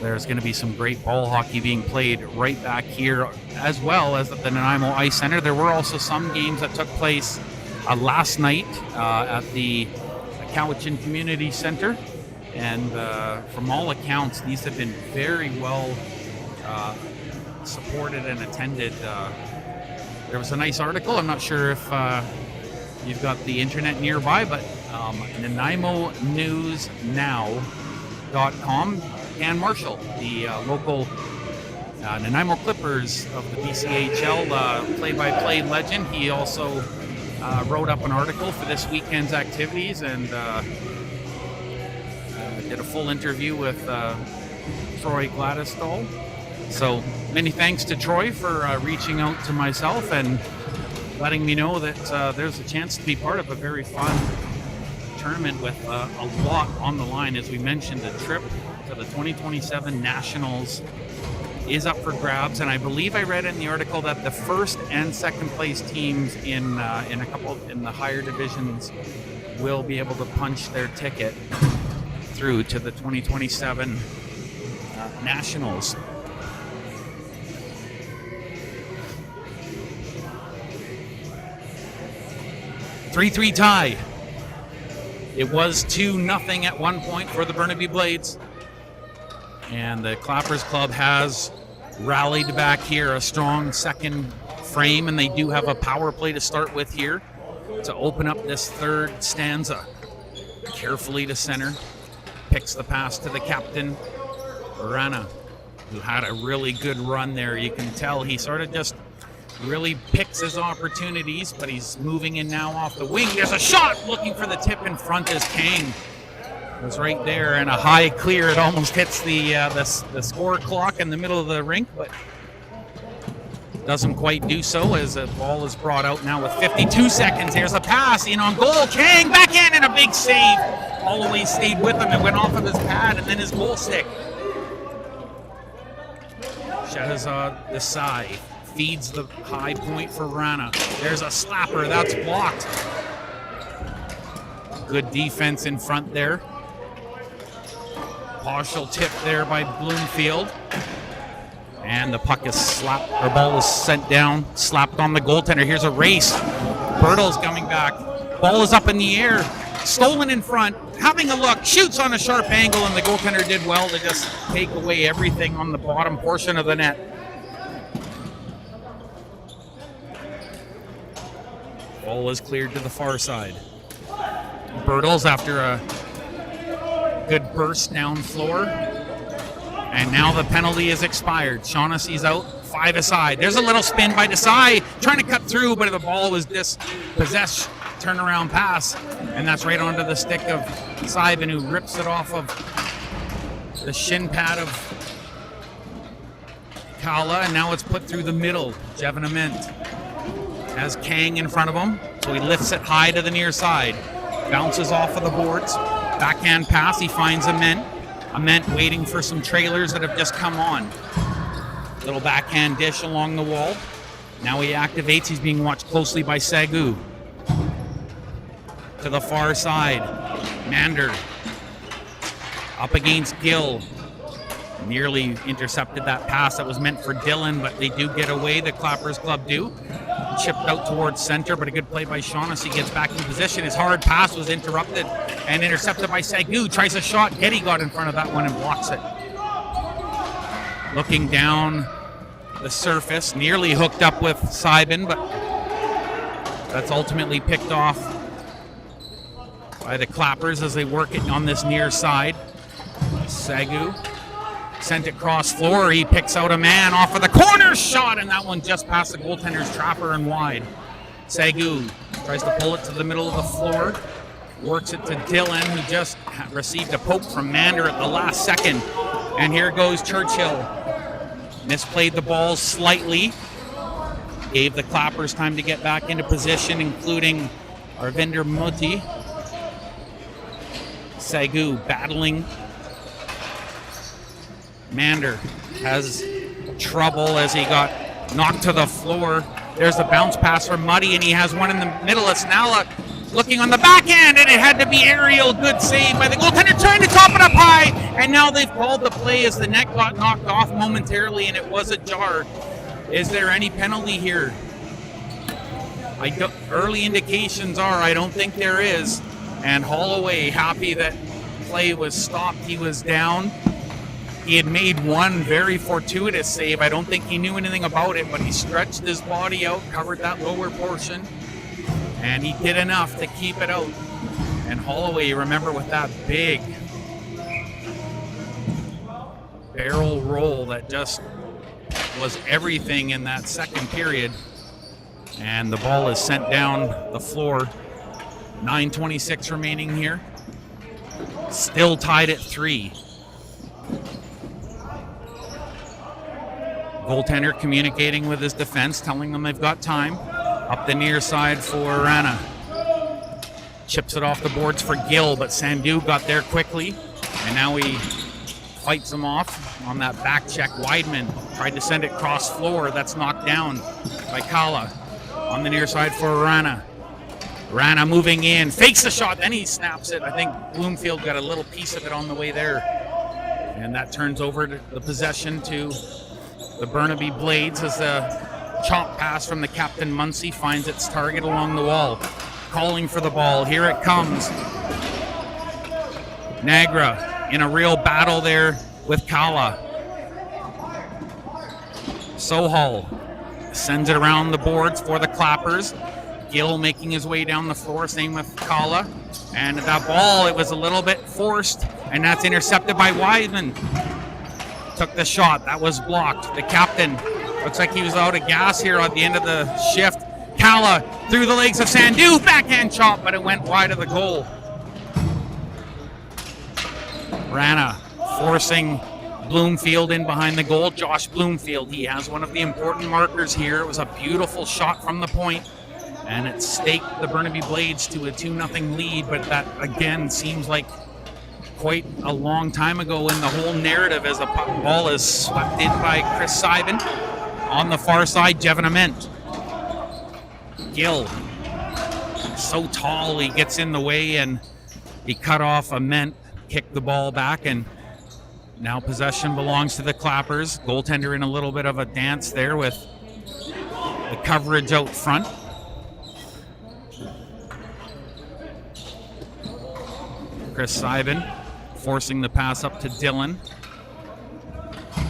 there's going to be some great ball hockey being played right back here, as well as at the Nanaimo Ice Center. There were also some games that took place last night at the Cowichan Community Center, and from all accounts, these have been very well supported and attended. There was a nice article. I'm not sure if you've got the internet nearby, but NanaiMoNewsNow.com. Dan Marshall, the local Nanaimo Clippers of the BCHL play-by-play legend. He also wrote up an article for this weekend's activities and did a full interview with Troy Gladystall. So many thanks to Troy for reaching out to myself and letting me know that there's a chance to be part of a very fun tournament with a lot on the line. As we mentioned, the trip to the 2027 Nationals is up for grabs, and I believe I read in the article that the first and second place teams in the higher divisions will be able to punch their ticket through to the 2027 Nationals. Three tie. It was 2-0 at one point for the Burnaby Blades. And the Clappers Club has rallied back here, a strong second frame, and they do have a power play to start with here to open up this third stanza. Carefully to center, picks the pass to the captain, Rana, who had a really good run there. You can tell he sort of just really picks his opportunities, but he's moving in now off the wing. There's a shot looking for the tip in front as Kang was right there, and a high clear. It almost hits the score clock in the middle of the rink, but doesn't quite do so as the ball is brought out now with 52 seconds. Here's a pass in on goal. Kang backhand and a big save. All the way stayed with him and went off of his pad and then his goal stick. Shahzad Desai feeds the high point for Rana. There's a slapper. That's blocked. Good defense in front there. Partial tip there by Bloomfield. And the puck is slapped, or ball is sent down, slapped on the goaltender. Here's a race. Bertle's coming back. Ball is up in the air. Stolen in front. Having a look. Shoots on a sharp angle, and the goaltender did well to just take away everything on the bottom portion of the net. Ball is cleared to the far side. Bertles after a good burst down floor. And now the penalty is expired. Shaughnessy's out, 5 aside. There's a little spin by Desai, trying to cut through, but the ball was dispossessed. Turnaround pass, and that's right onto the stick of Sybin, who rips it off of the shin pad of Kala, and now it's put through the middle. Jevon Ament has Kang in front of him, so he lifts it high to the near side. Bounces off of the boards. Backhand pass, he finds Ament. Ament waiting for some trailers that have just come on. Little backhand dish along the wall. Now he activates, he's being watched closely by Sagu. To the far side, Mander up against Gill. Nearly intercepted that pass that was meant for Dillon, but they do get away, the Clappers Club do. Chipped out towards center, but a good play by Shaughnessy. Gets back in position. His hard pass was interrupted and intercepted by Sagu. Tries a shot. Getty got in front of that one and blocks it. Looking down the surface, nearly hooked up with Sybin, but that's ultimately picked off by the Clappers as they work it on this near side. Sagu sent it cross floor. He picks out a man off of the corner shot, and that one just past the goaltender's trapper and wide. Sagu tries to pull it to the middle of the floor. Works it to Dillon, who just received a poke from Mander at the last second. And here goes Churchill. Misplayed the ball slightly. Gave the Clappers time to get back into position, including Arvinder Moti. Sagu battling Mander has trouble as he got knocked to the floor. There's a bounce pass from Muddy, and he has one in the middle. It's Nala looking on the backhand, and it had to be aerial. Good save by the goaltender, trying to top it up high. And now they've called the play as the net got knocked off momentarily, and it was a jar. Is there any penalty here? Early indications are I don't think there is. And Holloway happy that play was stopped. He was down. He had made one very fortuitous save. I don't think he knew anything about it, but he stretched his body out, covered that lower portion, and he did enough to keep it out. And Holloway, remember, with that big barrel roll that just was everything in that second period. And the ball is sent down the floor. 9:26 remaining here. Still tied at 3. Goaltender communicating with his defense, telling them they've got time. Up the near side for Rana. Chips it off the boards for Gill, but Sandu got there quickly. And now he fights him off on that back check. Weidman tried to send it cross floor. That's knocked down by Kala. On the near side for Rana. Rana moving in, fakes the shot, then he snaps it. I think Bloomfield got a little piece of it on the way there. And that turns over the possession to the Burnaby Blades as the chomp pass from the captain Muncie finds its target along the wall. Calling for the ball, here it comes. Nagra in a real battle there with Kala. Sohal sends it around the boards for the Clappers. Gill making his way down the floor, same with Kala. And that ball, it was a little bit forced, and that's intercepted by Weidman. Took the shot, that was blocked. The captain looks like he was out of gas here at the end of the shift. Kala through the legs of Sandu, backhand chop, but it went wide of the goal. Rana forcing Bloomfield in behind the goal. Josh Bloomfield, he has one of the important markers here. It was a beautiful shot from the point, and it staked the Burnaby Blades to a 2-0 lead, but that again seems like quite a long time ago in the whole narrative as the ball is swept in by Chris Syben. On the far side, Jevon Ament. Gill, so tall, he gets in the way and he cut off Ament, kicked the ball back, and now possession belongs to the Clappers. Goaltender in a little bit of a dance there with the coverage out front. Chris Syben forcing the pass up to Dillon.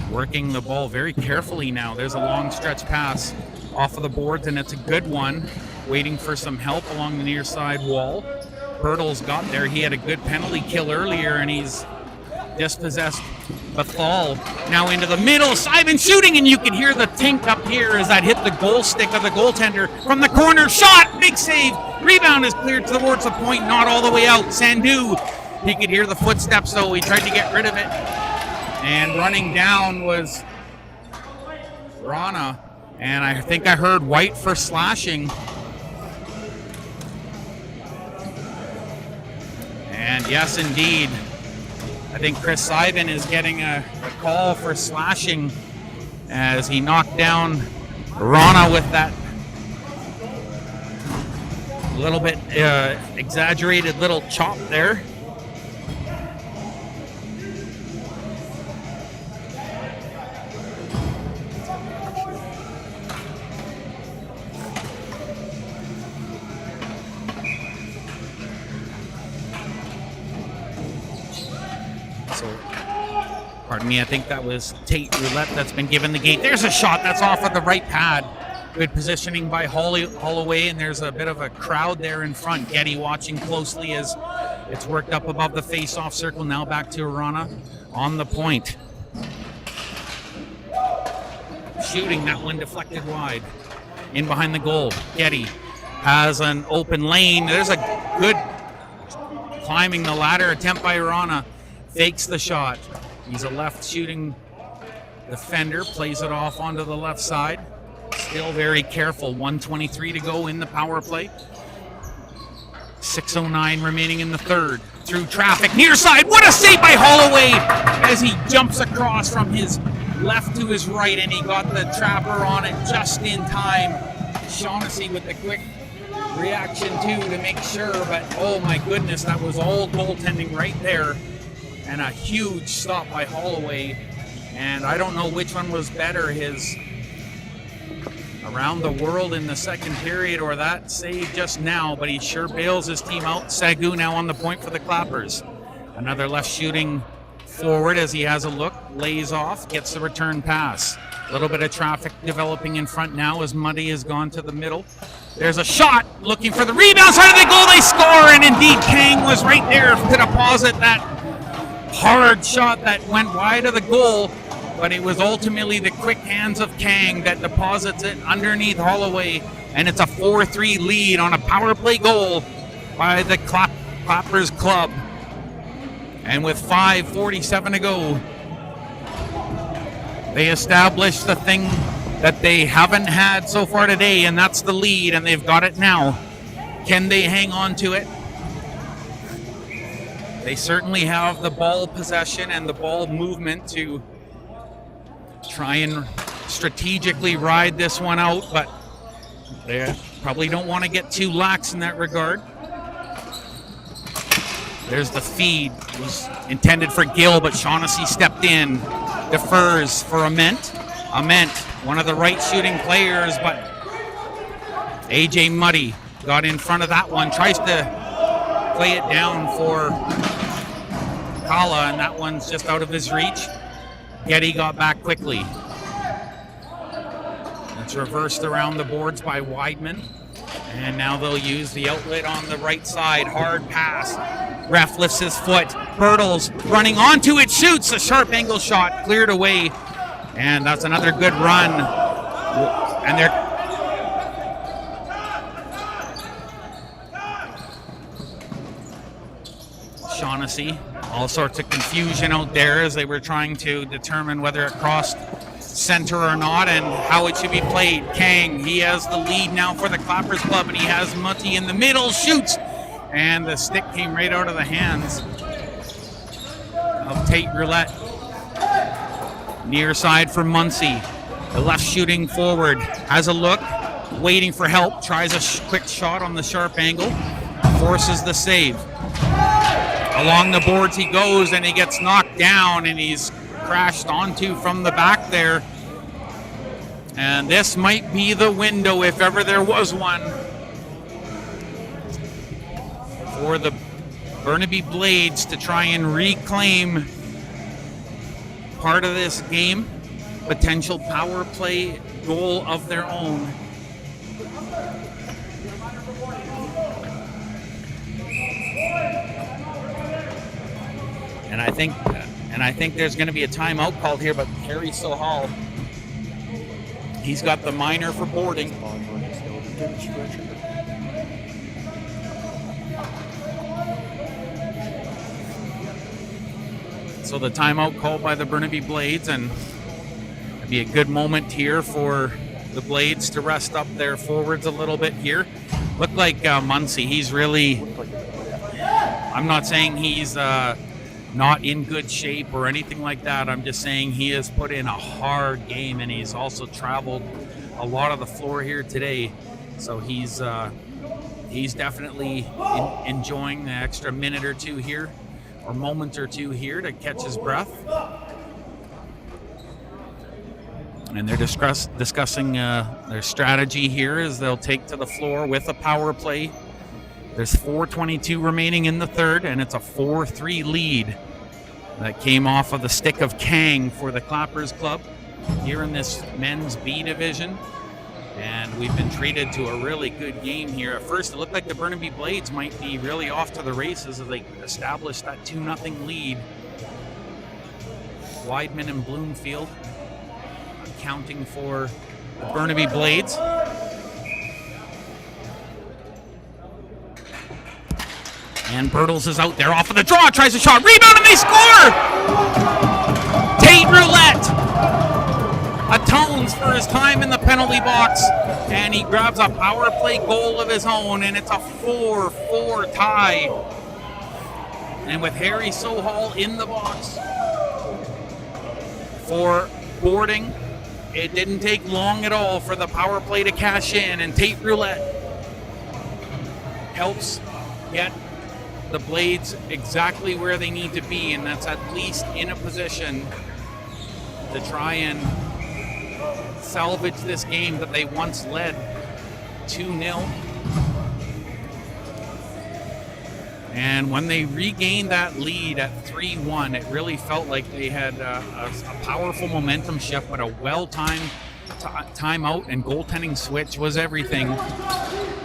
Working the ball very carefully now. There's a long stretch pass off of the boards, and it's a good one. Waiting for some help along the near side wall. Bertles got there. He had a good penalty kill earlier, and he's dispossessed Bethal. Now into the middle. Syben shooting, and you can hear the tink up here as that hit the goal stick of the goaltender. From the corner, shot, big save. Rebound is cleared towards the point, not all the way out. Sandu, he could hear the footsteps, so he tried to get rid of it. And running down was Rana. And I think I heard White for slashing. And yes, indeed. I think Chris Syben is getting a call for slashing as he knocked down Rana with that little bit exaggerated little chop there. Pardon me, I think that was Tate Roulette that's been given the gate. There's a shot that's off of the right pad. Good positioning by Holloway, and there's a bit of a crowd there in front. Getty watching closely as it's worked up above the face-off circle. Now back to Rana on the point. Shooting, that one deflected wide. In behind the goal, Getty has an open lane. There's a good climbing the ladder attempt by Rana. Fakes the shot. He's a left shooting defender, plays it off onto the left side. Still very careful. 1:23 to go in the power play. 6:09 remaining in the third. Through traffic, near side. What a save by Holloway as he jumps across from his left to his right, and he got the trapper on it just in time. Shaughnessy with the quick reaction too to make sure, but oh my goodness, that was all goaltending right there. And a huge stop by Holloway. And I don't know which one was better, his around the world in the second period or that save just now, but he sure bails his team out. Sagu now on the point for the Clappers. Another left shooting forward as he has a look, lays off, gets the return pass. A little bit of traffic developing in front now as Muddy has gone to the middle. There's a shot, looking for the rebound side of the goal, they score, and indeed Kang was right there to deposit that hard shot that went wide of the goal, but it was ultimately the quick hands of Kang that deposits it underneath Holloway, and it's a 4-3 lead on a power play goal by the Clappers club. And with 5:47 to go, they established the thing that they haven't had so far today, and that's the lead, and they've got it now. Can they hang on to it? They certainly have the ball possession and the ball movement to try and strategically ride this one out, but they probably don't want to get too lax in that regard. There's the feed. It was intended for Gill, but Shaughnessy stepped in, defers for Ament. Ament, one of the right shooting players, but AJ Muddy got in front of that one, tries to play it down for Kala, and that one's just out of his reach. Getty got back quickly. It's reversed around the boards by Weidman, and now they'll use the outlet on the right side. Hard pass. Ref lifts his foot. Bertles running onto it, shoots a sharp angle shot, cleared away, and that's another good run. And they're Shaughnessy, all sorts of confusion out there as they were trying to determine whether it crossed center or not and how it should be played. Kang, he has the lead now for the Clappers club, and he has Mutti in the middle, shoots, and the stick came right out of the hands of Tate Roulette. Near side for Muncie, the left shooting forward, has a look, waiting for help, tries a quick shot on the sharp angle, forces the save. Along the boards he goes, and he gets knocked down, and he's crashed onto from the back there. And this might be the window, if ever there was one, for the Burnaby Blades to try and reclaim part of this game, potential power play goal of their own. And I think there's going to be a timeout called here, but Harry Sohal, he's got the minor for boarding. So the timeout called by the Burnaby Blades, and it'd be a good moment here for the Blades to rest up their forwards a little bit here. Look like Muncie, he's really, I'm not saying he's not in good shape or anything like that. I'm just saying he has put in a hard game, and he's also traveled a lot of the floor here today. So he's definitely enjoying the extra minute or two here, or moment or two here to catch his breath. And they're discussing their strategy here as they'll take to the floor with a power play. There's 4:22 remaining in the third, and it's a 4-3 lead that came off of the stick of Kang for the Clappers club here in this men's B division. And we've been treated to a really good game here. At first, it looked like the Burnaby Blades might be really off to the races as they established that 2-0 lead. Weidman and Bloomfield accounting for the Burnaby Blades. And Bertles is out there off of the draw, tries a shot, rebound, and they score! Tate Roulette atones for his time in the penalty box, and he grabs a power play goal of his own, and it's a 4-4 tie. And with Harry Sohal in the box for boarding, it didn't take long at all for the power play to cash in, and Tate Roulette helps get the Blades exactly where they need to be, and that's at least in a position to try and salvage this game that they once led 2-0. And when they regained that lead at 3-1, it really felt like they had a powerful momentum shift, but a well-timed timeout and goaltending switch was everything.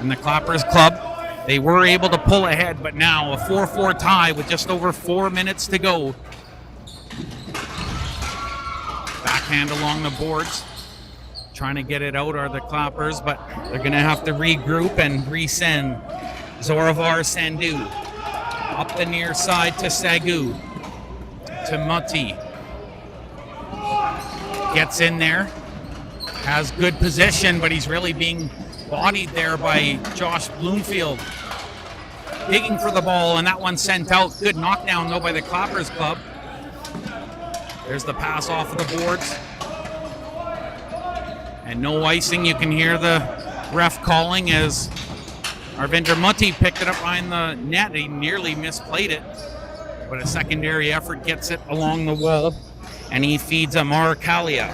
And the Clappers Club, they were able to pull ahead, but now a 4-4 tie with just over 4 minutes to go. Backhand along the boards. Trying to get it out are the Clappers, but they're going to have to regroup and resend. Zoravar Sandu up the near side to Sagu. To Mutti. Gets in there. Has good position, but he's really being bodied there by Josh Bloomfield. Digging for the ball, and that one sent out. Good knockdown, though, by the Clappers Club. There's the pass off of the boards. And no icing. You can hear the ref calling as Arvinder Mutti picked it up behind the net. He nearly misplayed it, but a secondary effort gets it along the wall, and he feeds Amar Kalia.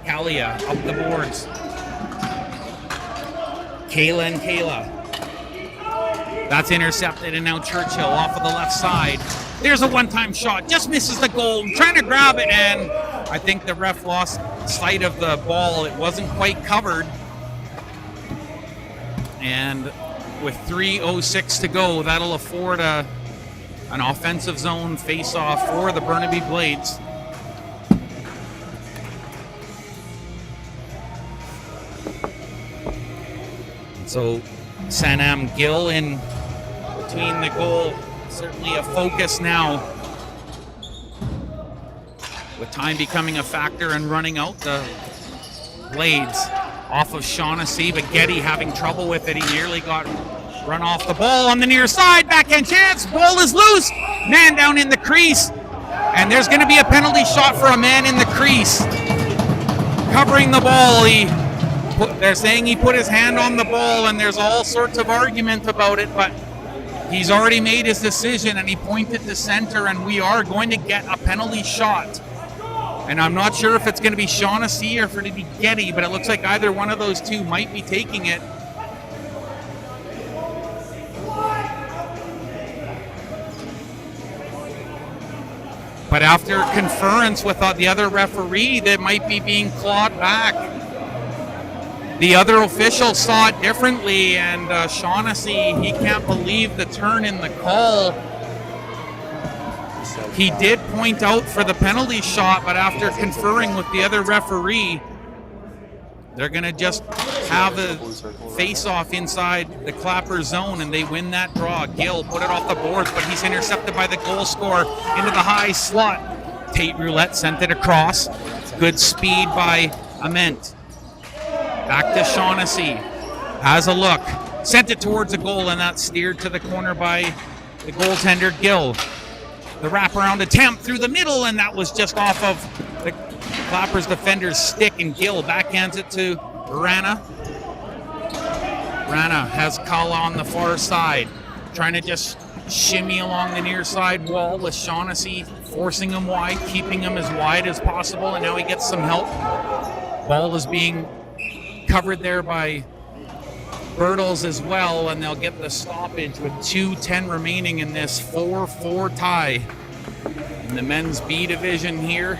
Kalia up the boards. Kayla. That's intercepted, and now Churchill off of the left side. There's a one-time shot, just misses the goal. Trying to grab it, and I think the ref lost sight of the ball. It wasn't quite covered. And with 3:06 to go, that'll afford an offensive zone face-off for the Burnaby Blades. So Sanam Gill in between the goal, certainly a focus now. With time becoming a factor and running out, the Blades off of Shaughnessy, but Getty having trouble with it. He nearly got run off the ball on the near side. Backhand chance, ball is loose. Man down in the crease, and there's going to be a penalty shot for a man in the crease. Covering the ball, they're saying he put his hand on the ball, and there's all sorts of argument about it, but he's already made his decision, and he pointed to center, and we are going to get a penalty shot. And I'm not sure if it's going to be Shaughnessy or if it'll be Getty, but it looks like either one of those two might be taking it. But after conference with the other referee, they might be being clawed back. The other official saw it differently, and Shaughnessy, he can't believe the turn in the call. He did point out for the penalty shot, but after conferring with the other referee, they're going to just have a face-off inside the Clapper zone, and they win that draw. Gill put it off the boards, but he's intercepted by the goal scorer into the high slot. Tate Roulette sent it across. Good speed by Ament. Back to Shaughnessy. Has a look. Sent it towards the goal, and that's steered to the corner by the goaltender, Gill. The wraparound attempt through the middle, and that was just off of the Clappers defender's stick, and Gill backhands it to Rana. Rana has Kala on the far side, trying to just shimmy along the near side wall with Shaughnessy forcing him wide, keeping him as wide as possible, and now he gets some help. Ball is being covered there by Bertles as well, and they'll get the stoppage with 2:10 remaining in this 4-4 tie in the men's B division here.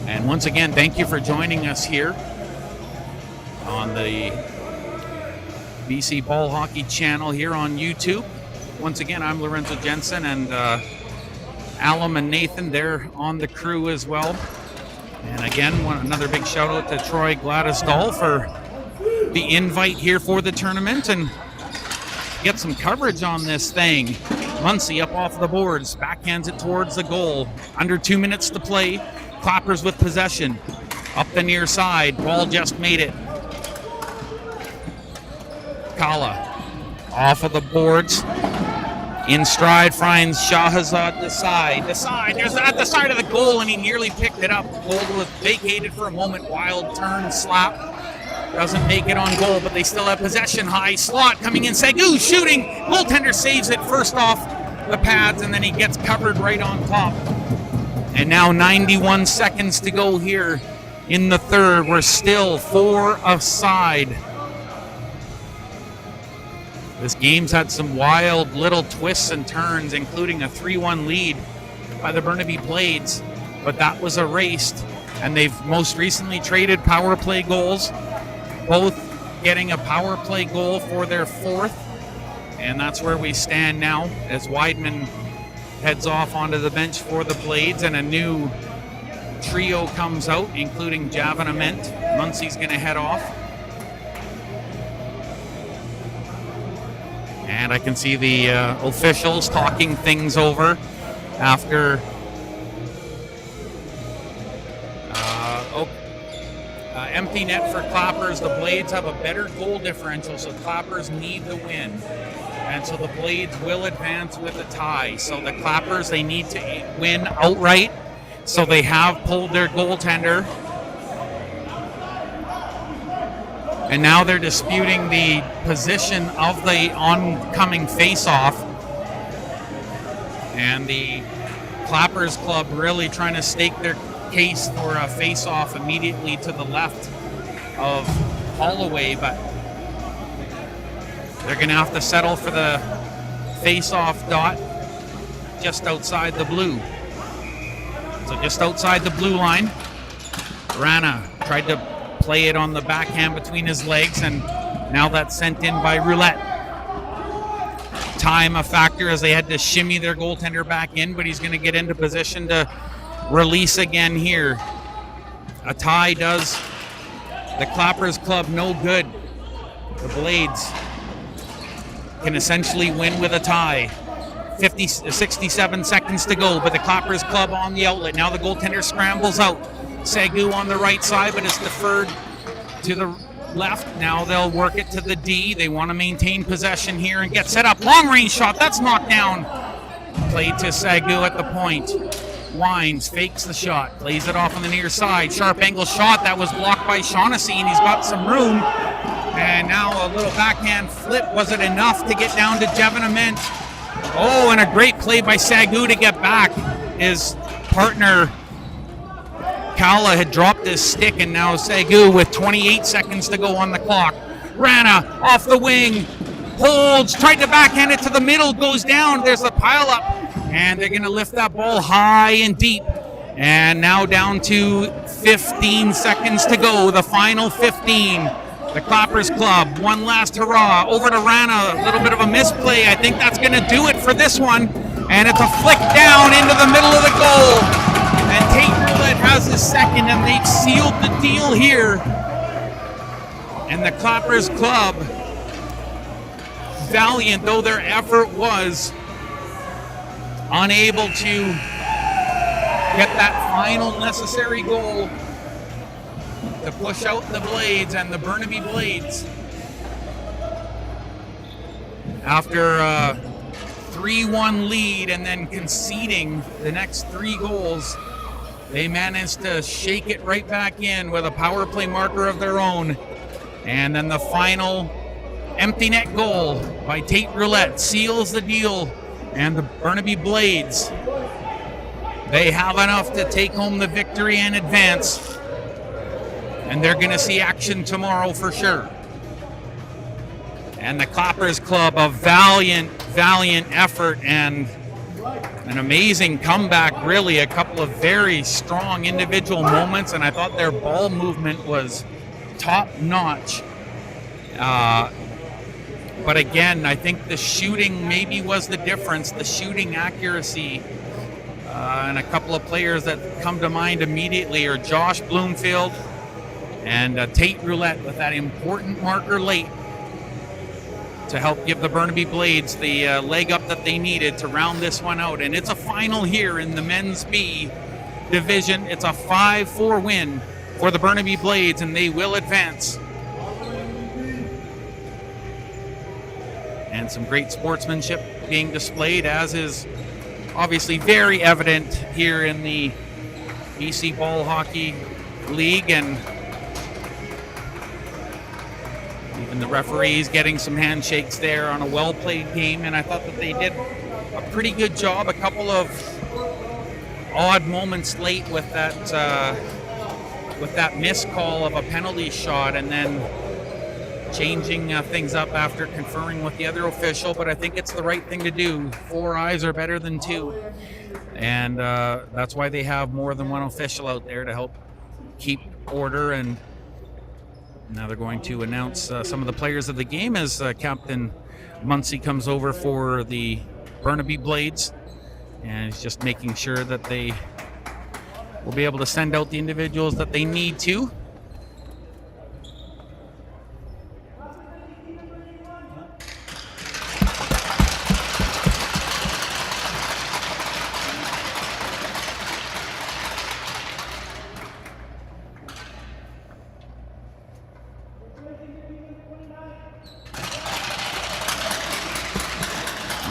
And once again, thank you for joining us here on the BC Ball Hockey channel here on YouTube. Once again, I'm Lorenzo Jensen, and Alum and Nathan, they're on the crew as well. And again, another big shout out to Troy Gladysdal for the invite here for the tournament, and get some coverage on this thing. Muncie up off the boards, backhands it towards the goal. Under 2 minutes to play. Clappers with possession. Up the near side. Ball just made it. Kala off of the boards. In stride finds Shahzad Desai. There's at the side of the goal, and he nearly picked it up. Goal was vacated for a moment. Wild turn, slap. Doesn't make it on goal, but they still have possession. High slot coming in. Segu shooting. Goaltender saves it first off the pads, and then he gets covered right on top. And now 91 seconds to go here in the third. We're still 4 aside. This game's had some wild little twists and turns, including a 3-1 lead by the Burnaby Blades, but that was erased, and they've most recently traded power play goals, both getting a power play goal for their 4th, and that's where we stand now as Weidman heads off onto the bench for the Blades, and a new trio comes out, including Javon Ament. Muncie's going to head off. And I can see the officials talking things over after empty net for Clappers. The Blades have a better goal differential, so Clappers need the win. And so the Blades will advance with a tie. So the Clappers, they need to win outright. So they have pulled their goaltender. And now they're disputing the position of the oncoming face-off. And the Clappers Club really trying to stake their case for a face-off immediately to the left of Holloway, but they're going to have to settle for the face-off dot just outside the blue. So just outside the blue line, Rana tried to play it on the backhand between his legs, and now that's sent in by Roulette. Time a factor as they had to shimmy their goaltender back in, but he's going to get into position to release again here. A tie does the Clappers Club no good. The Blades can essentially win with a tie. 67 seconds to go, but the Clappers Club on the outlet. Now the goaltender scrambles out. Segu on the right side, but it's deferred to the left. Now they'll work it to the D. They want to maintain possession here and get set up. Long range shot, that's knocked down. Played to Segu at the point. Wines, fakes the shot, plays it off on the near side. Sharp angle shot that was blocked by Shaughnessy, and he's got some room. And now a little backhand flip. Was it enough to get down to Jevon Ament? Oh, and a great play by Segu to get back. His partner Kala had dropped his stick, and now Segu with 28 seconds to go on the clock. Rana off the wing, holds, tried to backhand it to the middle, goes down. There's a pile up, and they're going to lift that ball high and deep. And now down to 15 seconds to go, the final 15. The Clappers Club, one last hurrah. Over to Rana, a little bit of a misplay. I think that's going to do it for this one. And it's a flick down into the middle of the goal. And Tate Roulette has his second, and they've sealed the deal here. And the Clappers Club, valiant though their effort was, unable to get that final necessary goal to push out the Blades and the Burnaby Blades. After a 3-1 lead and then conceding the next 3 goals, they managed to shake it right back in with a power play marker of their own. And then the final empty net goal by Tate Roulette seals the deal. And the Burnaby Blades, they have enough to take home the victory and advance. And they're going to see action tomorrow for sure. And the Clappers Club, a valiant effort and an amazing comeback, really. A couple of very strong individual moments, and I thought their ball movement was top-notch. But again, I think the shooting maybe was the difference, the shooting accuracy. And a couple of players that come to mind immediately are Josh Bloomfield and Tate Roulette with that important marker late to help give the Burnaby Blades the leg up that they needed to round this one out. And it's a final here in the Men's B division. It's a 5-4 win for the Burnaby Blades, and they will advance. And some great sportsmanship being displayed, as is obviously very evident here in the BC Ball Hockey League, and even the referees getting some handshakes there on a well-played game. And I thought that they did a pretty good job. A couple of odd moments late with that missed call of a penalty shot, and then changing things up after conferring with the other official. But I think it's the right thing to do. 4 eyes are better than 2, and that's why they have more than one official out there to help keep order. And now they're going to announce some of the players of the game as Captain Muncie comes over for the Burnaby Blades, and he's just making sure that they will be able to send out the individuals that they need to.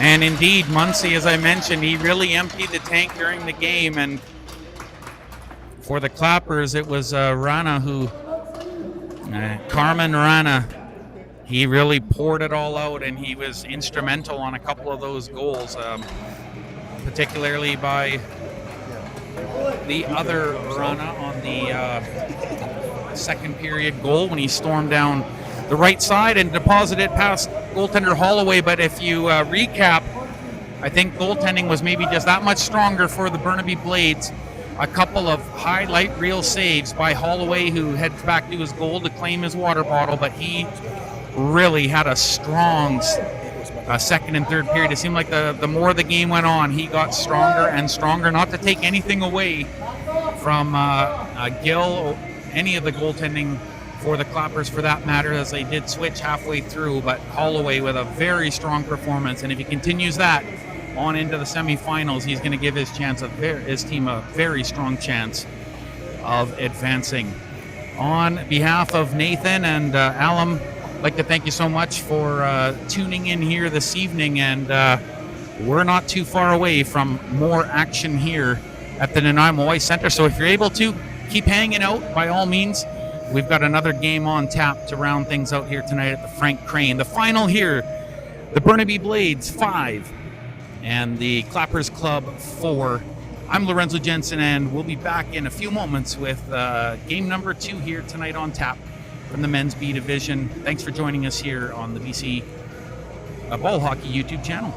And indeed, Muncie, as I mentioned, he really emptied the tank during the game. And for the Clappers, it was Rana who, Carmen Rana, he really poured it all out, and he was instrumental on a couple of those goals, particularly by the other Rana on the second period goal when he stormed down the right side and deposited past goaltender Holloway. But if you recap, I think goaltending was maybe just that much stronger for the Burnaby Blades. A couple of highlight reel saves by Holloway, who heads back to his goal to claim his water bottle, but he really had a strong second and third period. It seemed like the more the game went on, he got stronger and stronger. Not to take anything away from Gill or any of the goaltending for the Clappers for that matter, as they did switch halfway through, but Holloway with a very strong performance. And if he continues that on into the semifinals, he's going to give his team a very strong chance of advancing. On behalf of Nathan and Alum, I'd like to thank you so much for tuning in here this evening, and we're not too far away from more action here at the Nanaimo Ice Center. So if you're able to, keep hanging out by all means. We've got another game on tap to round things out here tonight at the Frank Crane. The final here, the Burnaby Blades 5 and the Clappers Club 4. I'm Lorenzo Jensen, and we'll be back in a few moments with game number 2 here tonight on tap from the Men's B Division. Thanks for joining us here on the BC Ball Hockey YouTube channel.